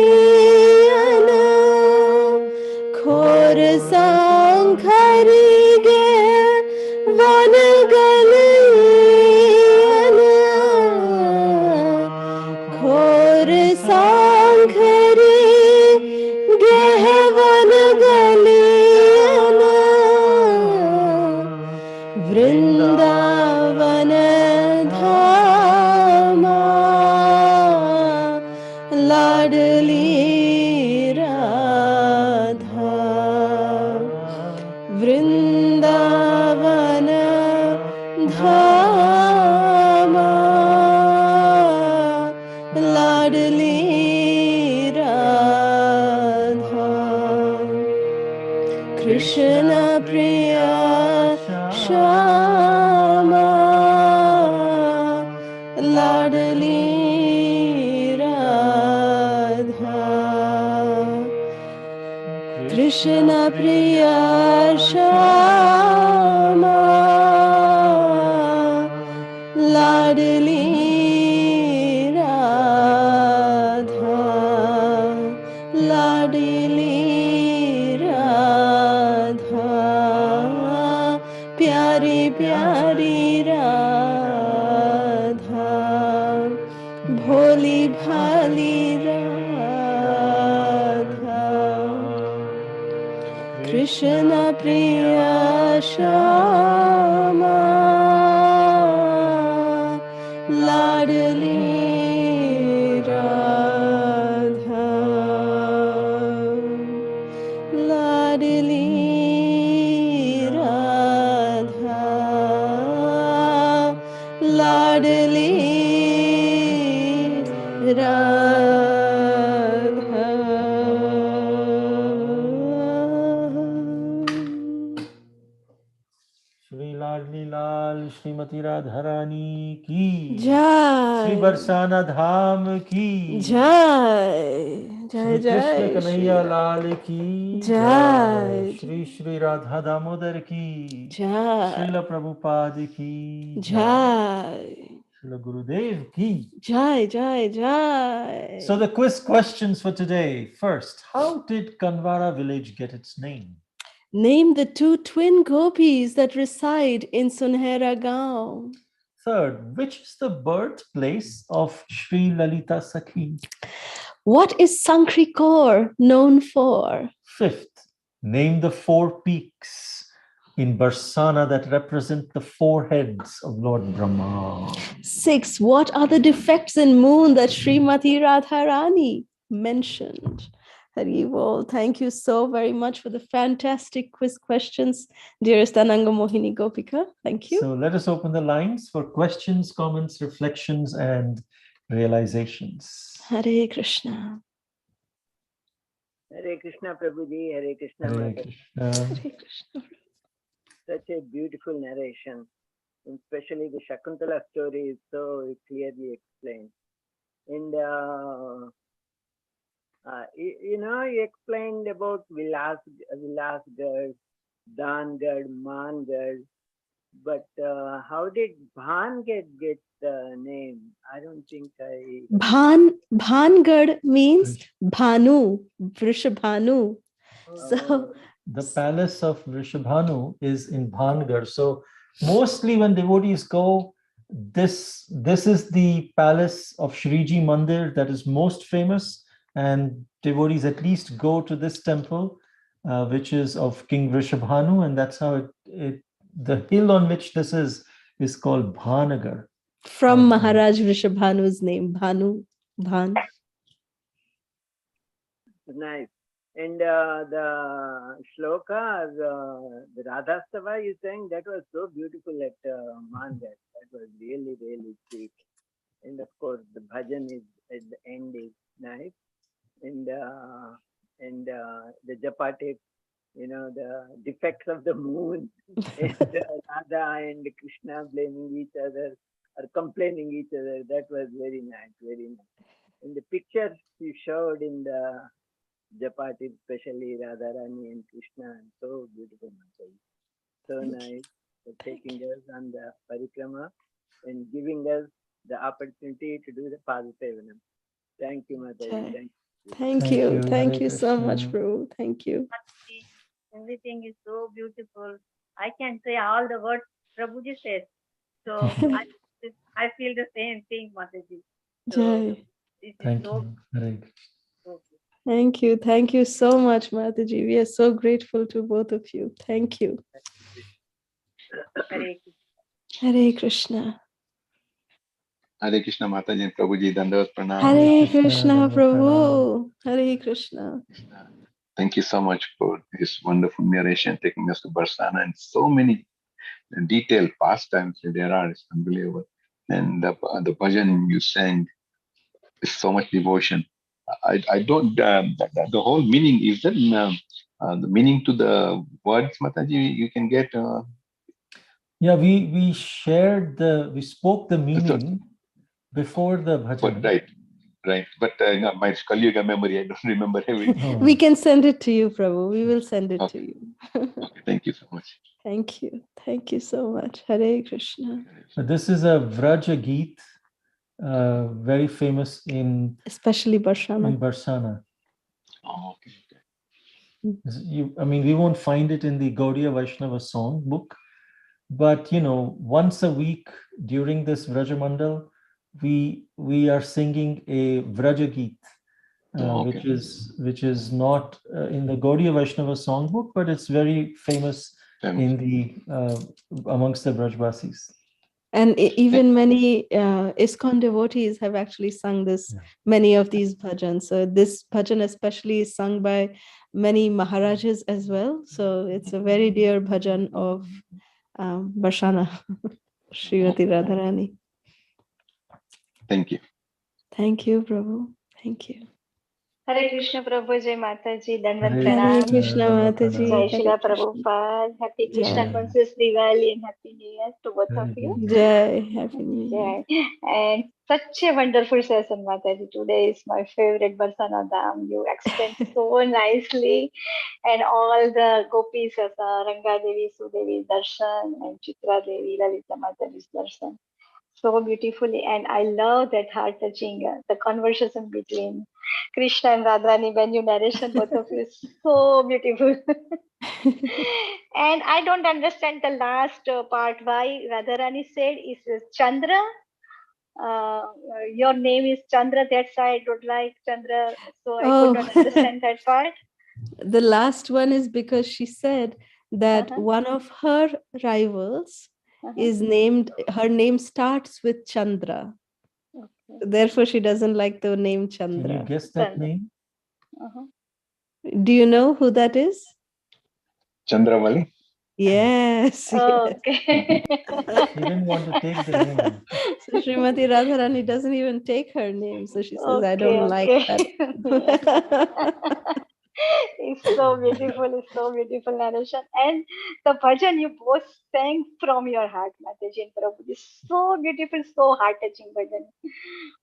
Khor Sankhri Van Khor Sankhri Van Vrindavan Dhama, Ladli Radha, Vrindavan Dhama, Ladli Radha, Krishna Priya Shama, Ladli Radha, Krishna Priya Shama, Ladli Radha, Ladli Radha, Pyari Pyari Radha, Bholi Bhali Radha, Krishna Priya Shama, Ladli Radha, Ladli Radha, Ladli Shri Ladli Lal Shrimati Radharani ki Jai, Shri Barsana Dham ki Jai, Jai, Shri Krishna Jai, Kanhaiya Lal ki Jai, Shri Shri Radha Damodar ki Jai, Srila Prabhupada ki Jai, Srila Gurudev ki. Jai, Jai, Jai. So the quiz questions for today. First, how did Kanwara village get its name? Name the two twin gopis that reside in Sunahara Gaon. Third, which is the birthplace of Sri Lalita Sakhi? What is Sankhri Khor known for? Fifth, name the four peaks in Barsana that represent the four heads of Lord Brahma. 6. What are the defects in moon that Srimati Radharani mentioned? Haribol, thank you so very much for the fantastic quiz questions, dearest Ananga Mohini Gopika. Thank you. So let us open the lines for questions, comments, reflections, and realizations. Hare Krishna. Hare Krishna Prabhuji, Hare Krishna. Hare Mata. Krishna. Hare Krishna. Such a beautiful narration, especially the Shakuntala story is so clearly explained. And you explained about Vilas Garh, Daan Garh, Maan Garh, but how did Bhan get the name? I don't think I. Bhangad means Bhanu, Vrishabhanu. So the palace of Vrishabhanu is in Bhangarh. So mostly when devotees go this is the palace of Shriji Mandir that is most famous, and devotees at least go to this temple, which is of King Vrishabhanu, and that's how the hill on which this is called Bhanagar. From Okay. Maharaj Vrishabhanu's name, Bhan. Nice. And the shloka, the Radhastava you sang, that was so beautiful at Maan. That was really, really sweet. And of course, the bhajan is at the end is nice. And the Japa tape, the defects of the moon, and Radha and Krishna blaming each other or complaining each other. That was very nice, very nice. And the pictures you showed in the Japa tape, especially Radharani and Krishna, so beautiful. So nice for taking us on the parikrama and giving us the opportunity to do the Padasevanam. Thank you, Mataji. Thank you. Thank Hare you so much, Krishna. Prabhu. Thank you. Everything is so beautiful. I can say all the words Prabhuji says. So I feel the same thing, Mataji. So Jai. this is Thank so, you. Hare Krishna. so good. Thank you. Thank you so much, Mataji. We are so grateful to both of you. Thank you. Hare Krishna. Hare Krishna. Hare Krishna Mataji and Prabhuji, Dandavat Pranam. Hare Krishna, Krishna, Dandavat Prabhu. Hare Krishna. Thank you so much for this wonderful narration, taking us to Barsana, and so many detailed pastimes there are. It's unbelievable. And the bhajan you sang is so much devotion. I don't, the whole meaning, is that the meaning to the words, Mataji, you can get? Yeah, we spoke the meaning before the bhajan. Right. But my Kaliyuga memory, I don't remember everything. Oh. We can send it to you, Prabhu. We will send it to you. Okay, thank you so much. Thank you. Thank you so much. Hare Krishna. So this is a Vraja Geet, very famous in Especially Barsana. Oh, Barsana. okay. We won't find it in the Gaudiya Vaishnava song book, but once a week during this Vraja Mandal, we are singing a Vraja Geet, Okay. which is not in the Gaudiya Vaishnava song book, but it's very famous in the amongst the Brajbasis. And even many ISKCON devotees have actually sung this, many of these bhajans. So this bhajan especially is sung by many Maharajas as well. So it's a very dear bhajan of Barsana, Srimati Radharani. Thank you. Thank you, Prabhu. Thank you. Hare Krishna Prabhu, Jai Mataji, Dandavat Hare Hare Pranam. Krishna, Mataji. Jai Hare Shila Krishna. Prabhupada. Happy Krishna Jai. conscious Diwali and Happy New Year to both of you. Jai. Happy New Year. Yeah. And such a wonderful session, Mataji. Today is my favorite Barsana Dham. You explained so nicely. And all the gopis, Ranga Devi, Sudevi Darshan, and Chitra Devi, Lalita Mataji's Darshan. So beautifully. And I love that heart touching, the conversation between Krishna and Radharani when you narration both of you is so beautiful. And I don't understand the last part why Radharani said is Chandra. Your name is Chandra, that's why I don't like Chandra. So I could not understand that part. The last one is because she said that one of her rivals is named, her name starts with Chandra. Okay. Therefore, she doesn't like the name Chandra. Can you guess that Chandra. name? Do you know who that is? Chandravali? Yes. Okay. She didn't want to take the name. So Srimati Radharani doesn't even take her name. So she says, I Okay, don't like that. It's so beautiful narration. And the bhajan you both sang from your heart, Mataji and Prabhu. It's so beautiful, so heart-touching bhajan.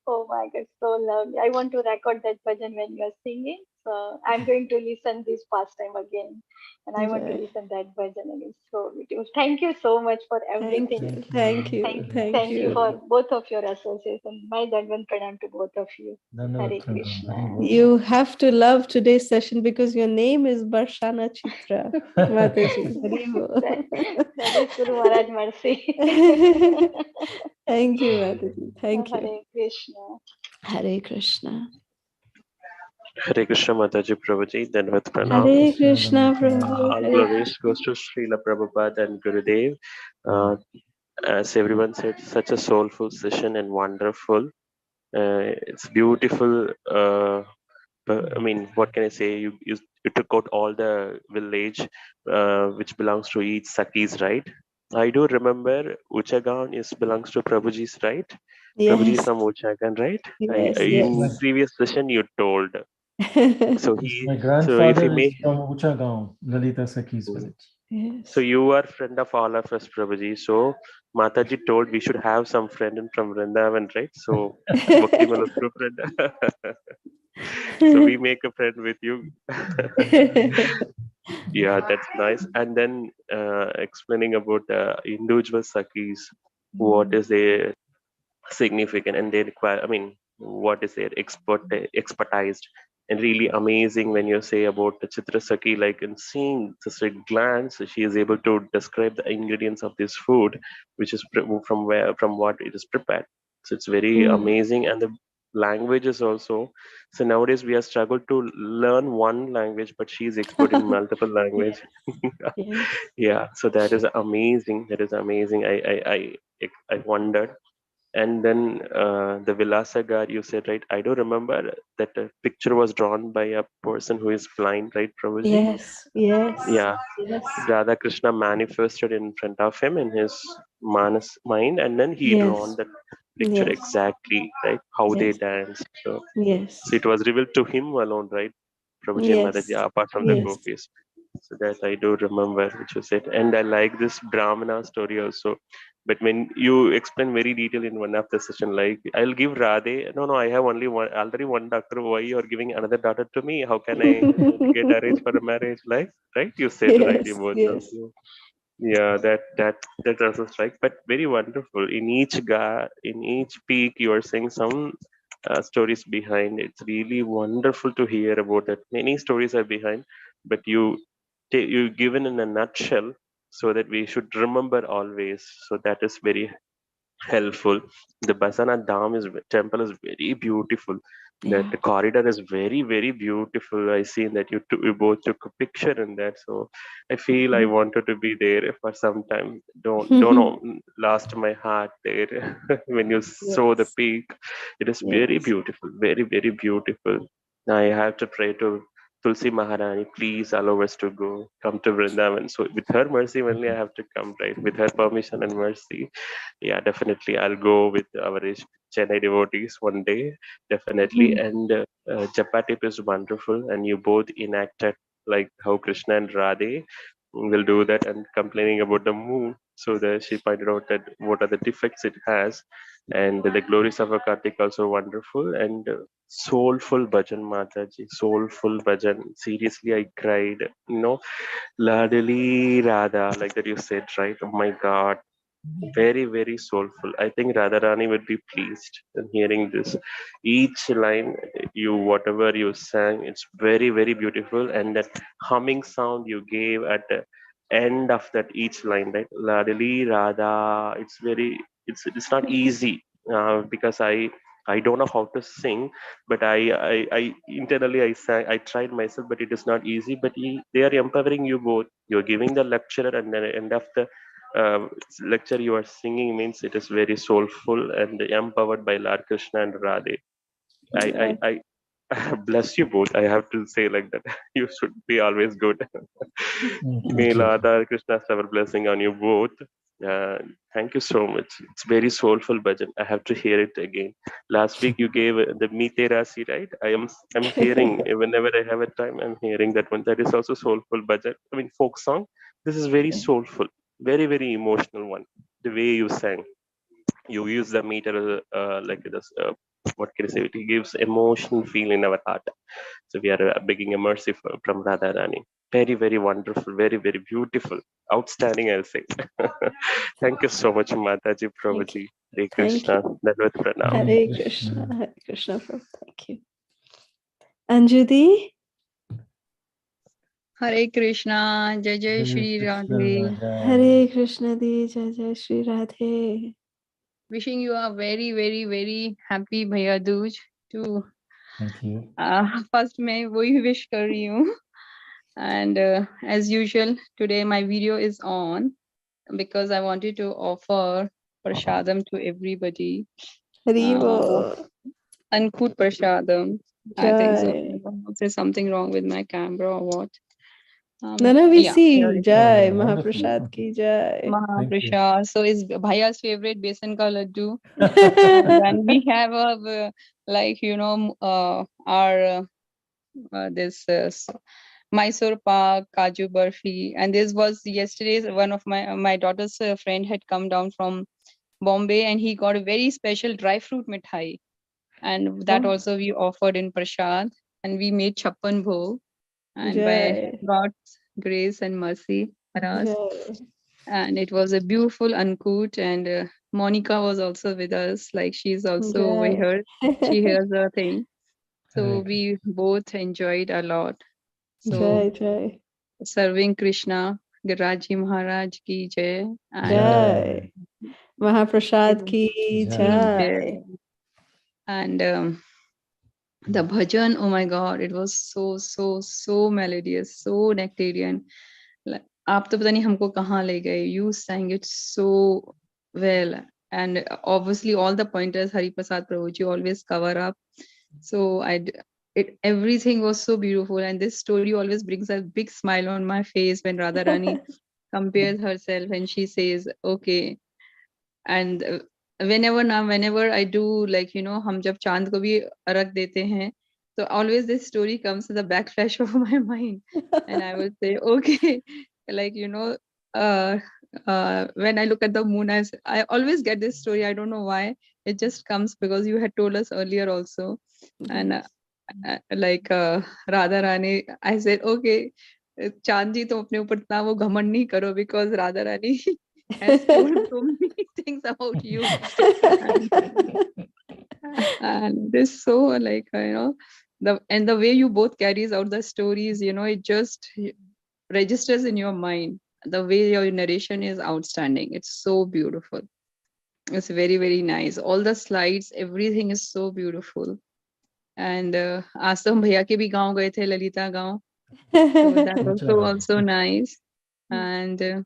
Oh my God, so lovely. I want to record that bhajan when you are singing. So I'm going to listen this pastime again. And I want to listen that bhajan again. So beautiful. Thank you so much for everything. Thank you. Thank you for both of your association. My Dandavat Pranam to both of you. Dandavat Hare Pranam. Krishna. You have to love today's session because your name is Barsana Chitra. Mataji. That is Guru Maharaj mercy. Thank you, Mataji. Thank you. Hare Krishna. Hare Krishna. Hare Krishna Mataji Prabhuji, Danvat Pranam. Hare Krishna, Prabhu. All Hare glories goes to Srila Prabhupada and Gurudev. As everyone said, such a soulful session and wonderful. It's beautiful. I mean, what can I say? You took out all the village which belongs to each Sakhis, right? I do remember Gaon is belongs to Prabhuji's, right? Prabhuji is Yes, from Uchagan, right? yes, In yes. previous session you told. So My he, so if grandfather he may, is from Uncha Gaon, Lalita Sakhi's village. so Yes. you are friend of all of us, Prabhuji. So Mataji told we should have some friend from Vrindavan, right? So Bhakti Malutru friend. So we make a friend with you. Yeah, that's nice. And then explaining about individual Sakhis, what is their significant and they require, I mean, what is their expertized and really amazing when you say about the Chitra Sakhi, like in seeing just a glance, she is able to describe the ingredients of this food, which is from what it is prepared. So it's very Mm, amazing. And the languages also. So nowadays we are struggled to learn one language, but she is expert in multiple yes, language. yes. Yeah, so that is amazing. That is amazing. I wondered. And then the Vilasagar, you said, right? I do remember that a picture was drawn by a person who is blind, right, Prabhuji? Yes, yes, Yeah, yes, Radha Krishna manifested in front of him in his manas mind, and then he drawn yes, that picture yes, exactly, right? How they yes, dance. So yes, it was revealed to him alone, right? Prabhuji and yes, Mataji, apart from the yes. gopis. So that I do remember, which you said. And I like this Brahmana story also. But when you explain very detail in one of the session, like I'll give Radhe, no, I have only one, already one daughter. Why you are giving another daughter to me? How can I get arranged for a marriage? Like, right? You said, right? You Yes, both of yes. you. Yeah, that also strike, but very wonderful. In each peak, you are saying some stories behind. It's really wonderful to hear about that. Many stories are behind, but you given in a nutshell so that we should remember always. So that is very helpful. The Barsana Dham temple is very beautiful. That Yeah. the corridor is very, very beautiful. I see that you both took a picture in that. So I feel I wanted to be there for some time. Don't know, lost my heart there when you saw the Yes, peak. It is very yes. beautiful, very, very beautiful. I have to pray to Tulsi Maharani, please allow us to come to Vrindavan. So with her mercy only I have to come, right? With her permission and mercy. Yeah, definitely. I'll go with our Chennai devotees one day, definitely. Mhm. And Japa tip is wonderful, and you both enacted like how Krishna and Radhe will do that, and complaining about the moon. So she pointed out that what are the defects it has, and the glories of a Kartik also wonderful and soulful bhajan, Mataji, soulful bhajan. Seriously, I cried. Ladli Radha, like that you said, right? Oh my God, very, very soulful. I think Radharani would be pleased in hearing this. Each line, whatever you sang, it's very, very beautiful. And that humming sound you gave at the end of that each line, right? Ladali Radha. It's not easy because I don't know how to sing, but I internally I sang, I tried myself, but it is not easy. But they are empowering you both. You're giving the lecturer, and then end of the uh, lecture you are singing means it is very soulful and empowered by Lord Krishna and Radhe. Yeah. I bless you both. I have to say like that. You should be always good. May Thank you. Lord Krishna's ever blessing on you both. Uh, Thank you so much. It's very soulful bhajan. I have to hear it again. Last week you gave the Meete Rasi, right? I'm hearing whenever I have a time. I'm hearing that one. That is also soulful bhajan. I mean folk song. This is very soulful, very very emotional one. The way you sang, you use the meter like this. What can I say? It gives emotional feel in our heart. So we are begging a mercy from Radha Rani. Very, very wonderful, very, very beautiful, outstanding, I'll say. Thank you so much, Mataji, Thank you. Prabhuji, Hare Thank you. Krishna, Dandavat Pranam. Hare Krishna. Hare Krishna, Prabhu. Thank you. Anjudi? Hare Krishna, Jai Jai Shri Radhe. Hare Krishna Di, Jai Jai Shri Radhe. wishing you a very, very, very happy Bhaiya Dooj to Thank you. first मैं वही wish कर रही हूँ. And as usual, today my video is on because I wanted to offer prashadam to everybody. Haribo. Ankut prashadam. I think so. Jai. There's something wrong with my camera or what? No, we Yeah, see. here it is. Jai. Oh, wonderful. Mahaprasad ki jai. Thank you. Mahaprasad. So is Bhaiya's favorite besan ka laddu. And then we have a like our this Mysore pak, Kaju Barfi, and this was yesterday's one of my daughter's friend had come down from Bombay and he got a very special dry fruit mithai, and that Oh. also we offered in prasad, and we made chappan bhog, and by Jai. God's grace and mercy for us, Jai. and it was a beautiful ankut, and Monica was also with us, like she's also over Jai. here, she hears the thing, so Hare we both enjoyed a lot. So Jai. Jai. serving Krishna, Giraji Maharaj ki jai, and Jai. Mahaprasad ki Jai. jai. and the bhajan, oh my god, it was so melodious, so nectarian. Like, आप तो पता नहीं हमको कहाँ ले गए. You sang it so well, and obviously all the pointers Hari Prasad Prabhuji always cover up. So everything was so beautiful, and this story always brings a big smile on my face when Radharani compares herself and she says, okay. And whenever I do, like हम जब चांद को भी अर्घ देते हैं, so always this story comes to the backflash of my mind, and I will say, okay, like when I look at the moon, I always get this story. I don't know why. It just comes because you had told us earlier also, and like Radha Rani, I said, okay, चांद जी तुम अपने ऊपर इतना वो घमंड नहीं करो because Radha Rani has told so many things about you, and this so like the way you both carries out the stories, it just registers in your mind. The way your narration is outstanding. It's so beautiful. It's very, very nice. All the slides, everything is so beautiful. And आज तो हम भैया के भी गांव गए थे, ललिता गांव. So that also nice. And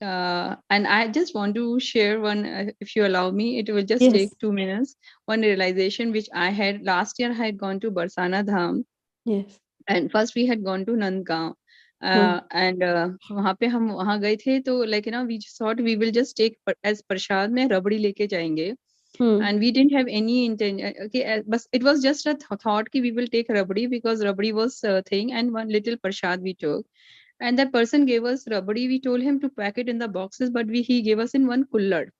I just want to share one, if you allow me, it will just Yes. take 2 minutes. One realization which I had last year, I had gone to Barsana Dham. Yes. And first we had gone to Nandgaon. And वहाँ पे हम वहाँ गए थे तो like we just thought we will just take as prasad में रबड़ी लेके जाएंगे. And we didn't have any intention. Okay, but it was just a thought कि we will take rabdi because rabdi was a thing, and one little prasad we took. And that person gave us rabdi. We told him to pack it in the boxes, but he gave us in one kullad.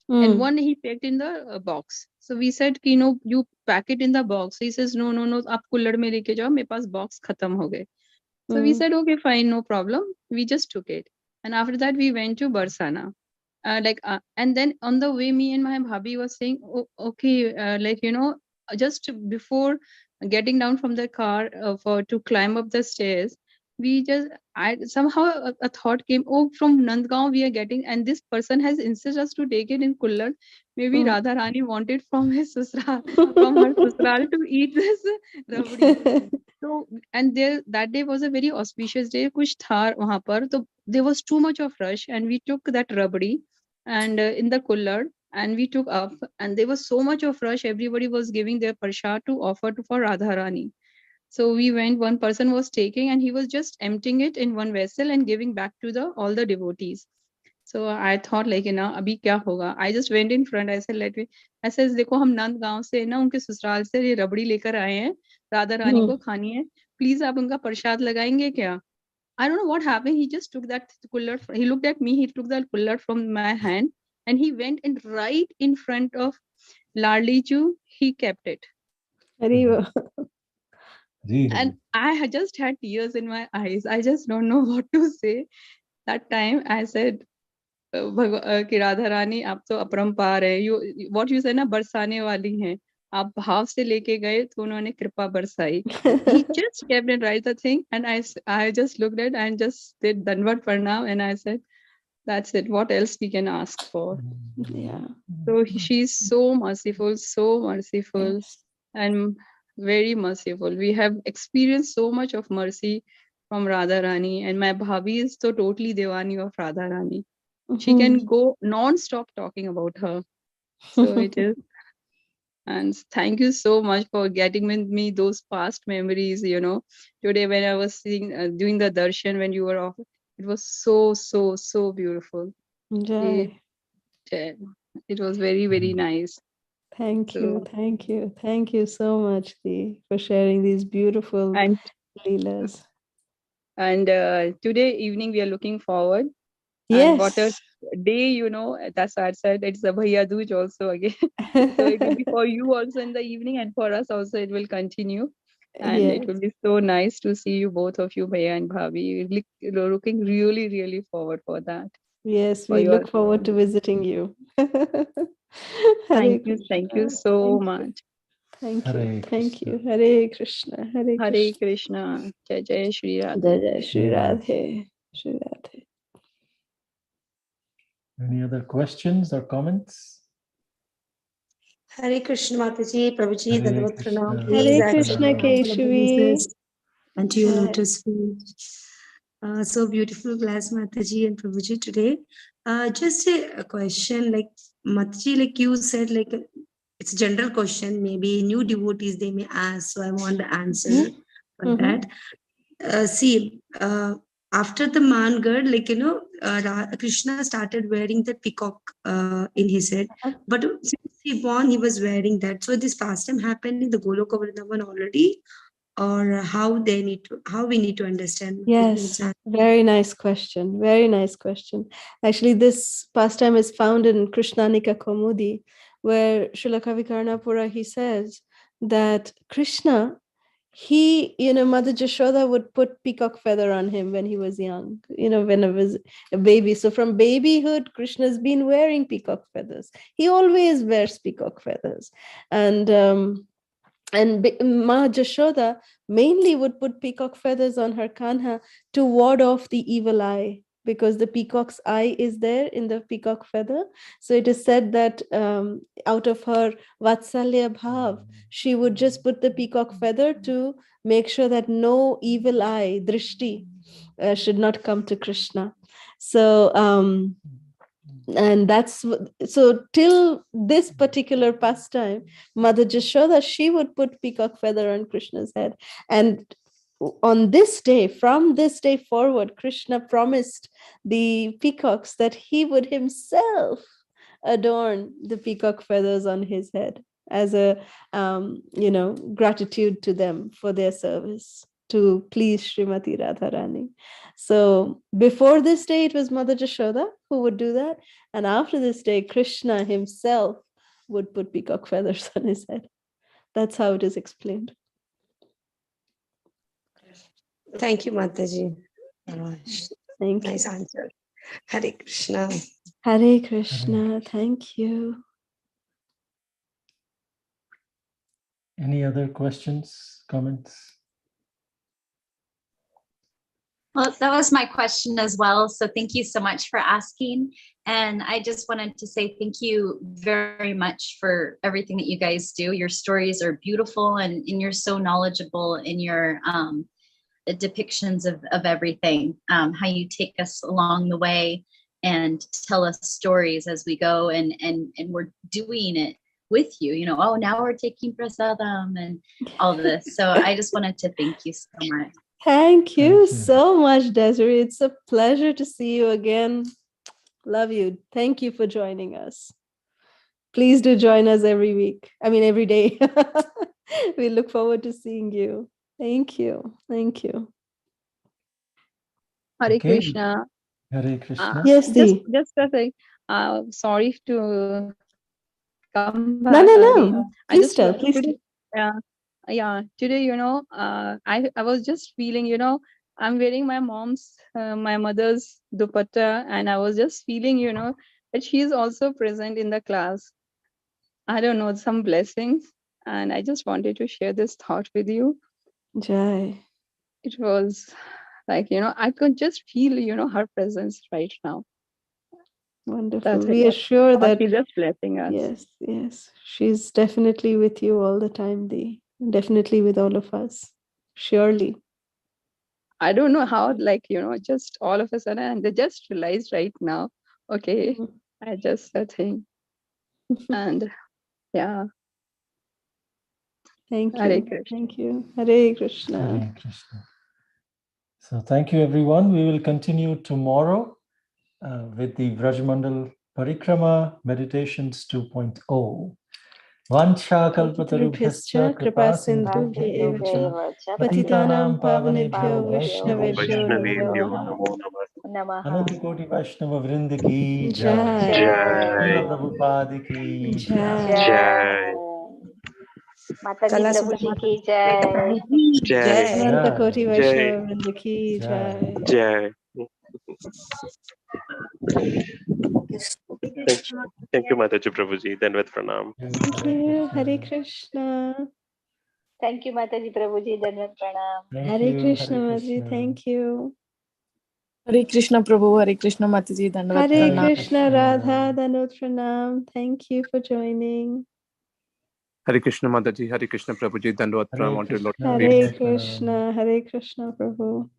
And one he packed in the box. So we said, you pack it in the box. He says, no, आप kullad में लेके जाओ, मेरे पास box खत्म हो गए. So we said, okay, fine, no problem. We just took it. And after that, we went to Barsana. And then on the way, me and my bhabhi was saying, oh, okay, just before getting down from the car to climb up the stairs, somehow a thought came, oh, from Nandgaon we are getting, and this person has insisted us to take it in Kullad. Maybe Radha Rani wanted from her susral to eat this rabdi. So, and that day was a very auspicious day. Kuch tha wahan par, so there was too much of rush, and we took that rabdi and in the kullad, and we took up, and there was so much of rush. Everybody was giving their prasad to offer for Radha Rani. So we went, one person was taking, and he was just emptying it in one vessel and giving back to all the devotees. So I thought like, abhi kya hoga? I just went in front. I said, I said, देखो हम नंदगांव से ना उनके ससुराल से ये रबड़ी लेकर आए हैं, राधा रानी को खानी है. Please आप उनका प्रसाद लगाएंगे क्या? I don't know what happened. He just took that kullad. He looked at me. He took that kullad from my hand, and he went and right in front of Ladli Ju, he kept it. And I had just had tears in my eyes. I just don't know what to say. That time I said, कि राधा रानी आप तो अपरंपार है. What you said ना, बरसाने वाली हैं. आप भाव से लेके गए तो उन्होंने कृपा बरसाई. He just kept it right the thing, and I just looked at and just did Danvat Pranam, and I said, That's it. What else we can ask for? Yeah. So she's so merciful, Yes. and very merciful. We have experienced so much of mercy from Radharani, and my bhabhi is so totally Devani of Radharani. She can go non-stop talking about her. So it is. And thank you so much for getting with me those past memories. Today when I was seeing doing the darshan when you were off, it was so beautiful. Jai. It was very, very nice. Thank So, you. Thank you so much, Dee, for sharing these beautiful and leelas. today evening we are looking forward. And what a Yes. day, that's what I said. It's a Bhaiya Dooj also again. So it will be for you also in the evening, and for us also it will continue. And it Yes. will be so nice to see you, both of you, Bhaiya and Bhabhi. Looking really, really forward for that. Yes, For we your look forward to visiting you. Hare thank Krishna. you so Thank you. much. Thank you. Hare Thank you. Krishna. Hare Krishna. Hare Hare Krishna. Krishna. Jai Jai Shri Radha. Jai Jai Shri Shri Radhe. Radhe. Shri Radhe. Any other questions or comments? Hare Krishna Mataji, Prabhuji, Hare Dandavat Pranam. Krishna. Please Hare accept Krishna the Pranam. example of the Keshavi. voices and to your Jai. lotus feet. So beautiful class, Mataji and Prabhuji today. Just a question, like Mataji, like you said, like it's a general question. Maybe new devotees they may ask, so I want the answer for that. See, after the Maan Garh, like Krishna started wearing the peacock in his head. But since he born, he was wearing that. So this pastime happened in the Goloka Vrindavan already, or how we need to understand. Yes, very nice question. Very nice question. Actually, this pastime is found in Krishnanika Kaumudi, where Srila Kavi Karnapura, he says that Krishna, Mother Jashoda would put peacock feather on him when he was young, when he was a baby. So from babyhood, Krishna's been wearing peacock feathers. He always wears peacock feathers. And Ma Jashoda mainly would put peacock feathers on her kanha to ward off the evil eye, because the peacock's eye is there in the peacock feather. So it is said that out of her Vatsalya Bhav, she would just put the peacock feather to make sure that no evil eye, drishti, should not come to Krishna. So and so till this particular pastime, Mother Jashoda, she would put peacock feather on Krishna's head. And on this day, from this day forward, Krishna promised the peacocks that he would himself adorn the peacock feathers on his head as a gratitude to them for their service to please Srimati Radharani. So before this day, it was Mother Jashoda who would do that. And after this day, Krishna himself would put peacock feathers on his head. That's how it is explained. Thank you, Mataji. Thank Nice you. answer. Hare Krishna. Hare Krishna. Thank you. Any other questions, comments? Well, that was my question as well. So thank you so much for asking. And I just wanted to say thank you very much for everything that you guys do. Your stories are beautiful, and you're so knowledgeable in your depictions of everything, how you take us along the way and tell us stories as we go, and we're doing it with you, now we're taking prasadam and all this. So I just wanted to thank you so much. Thank you so much, Desiree. It's a pleasure to see you again. Love you. Thank you for joining us. Please do join us every day. We look forward to seeing you. Thank you. Thank you. Hare Krishna. Hare Krishna. Yes, Dee. Just a thing. Sorry to come back. No. Please tell. Today, I was just feeling, I'm wearing my mother's dupatta, and I was just feeling, that she is also present in the class. I don't know, some blessings, and I just wanted to share this thought with you. Jai. It was like, I could just feel, her presence right now. Wonderful. That's it. We are sure that She's just blessing us. yes, yes, she's definitely with you all the time, Dee. Definitely with all of us. Surely. I don't know how, like, just all of a sudden, and they just realized right now, okay, I just a thing. And yeah. Thank Hare you. Krishna. Thank you. Hare Krishna. Hare Krishna. So thank you, everyone. We will continue tomorrow with the Vrajamandal Parikrama Meditations 2.0. Vancha kalpatarubhyascha kripa sindhubhya eva cha patitanam pavanebhyo vaishnavebhyo Vaishnavebhyo namo namo namaha. namaha. Ananta Koti Vaishnava Vrinda ki Jai. jai. Jai. Srila Prabhupada ki jai. Jai. Mataji Kala Prabhuji Sudha ki jai. Jai. Ananta Jai. Koti Jai. Vaishnava Vrinda ki Jai. jai. Jai. Thank you, Mataji Prabhuji. Dandavat pranam. Thank you. Hare Krishna. Thank you, Mataji Prabhuji. Dandavat pranam. Thank Hare you. Krishna, Hare Madhuri. Krishna. Thank you. Hare Krishna Prabhu, Hare Krishna Mataji, Dandavat Hare Pranam. Krishna, Radha, Dandavat Pranam. Thank you for joining. Hare Krishna Mataji, Hare Krishna Prabhuji, Dandavat Pranam. Hare Wanted Lord Krishna. Hare Hare Krishna, Hare Krishna, Prabhu.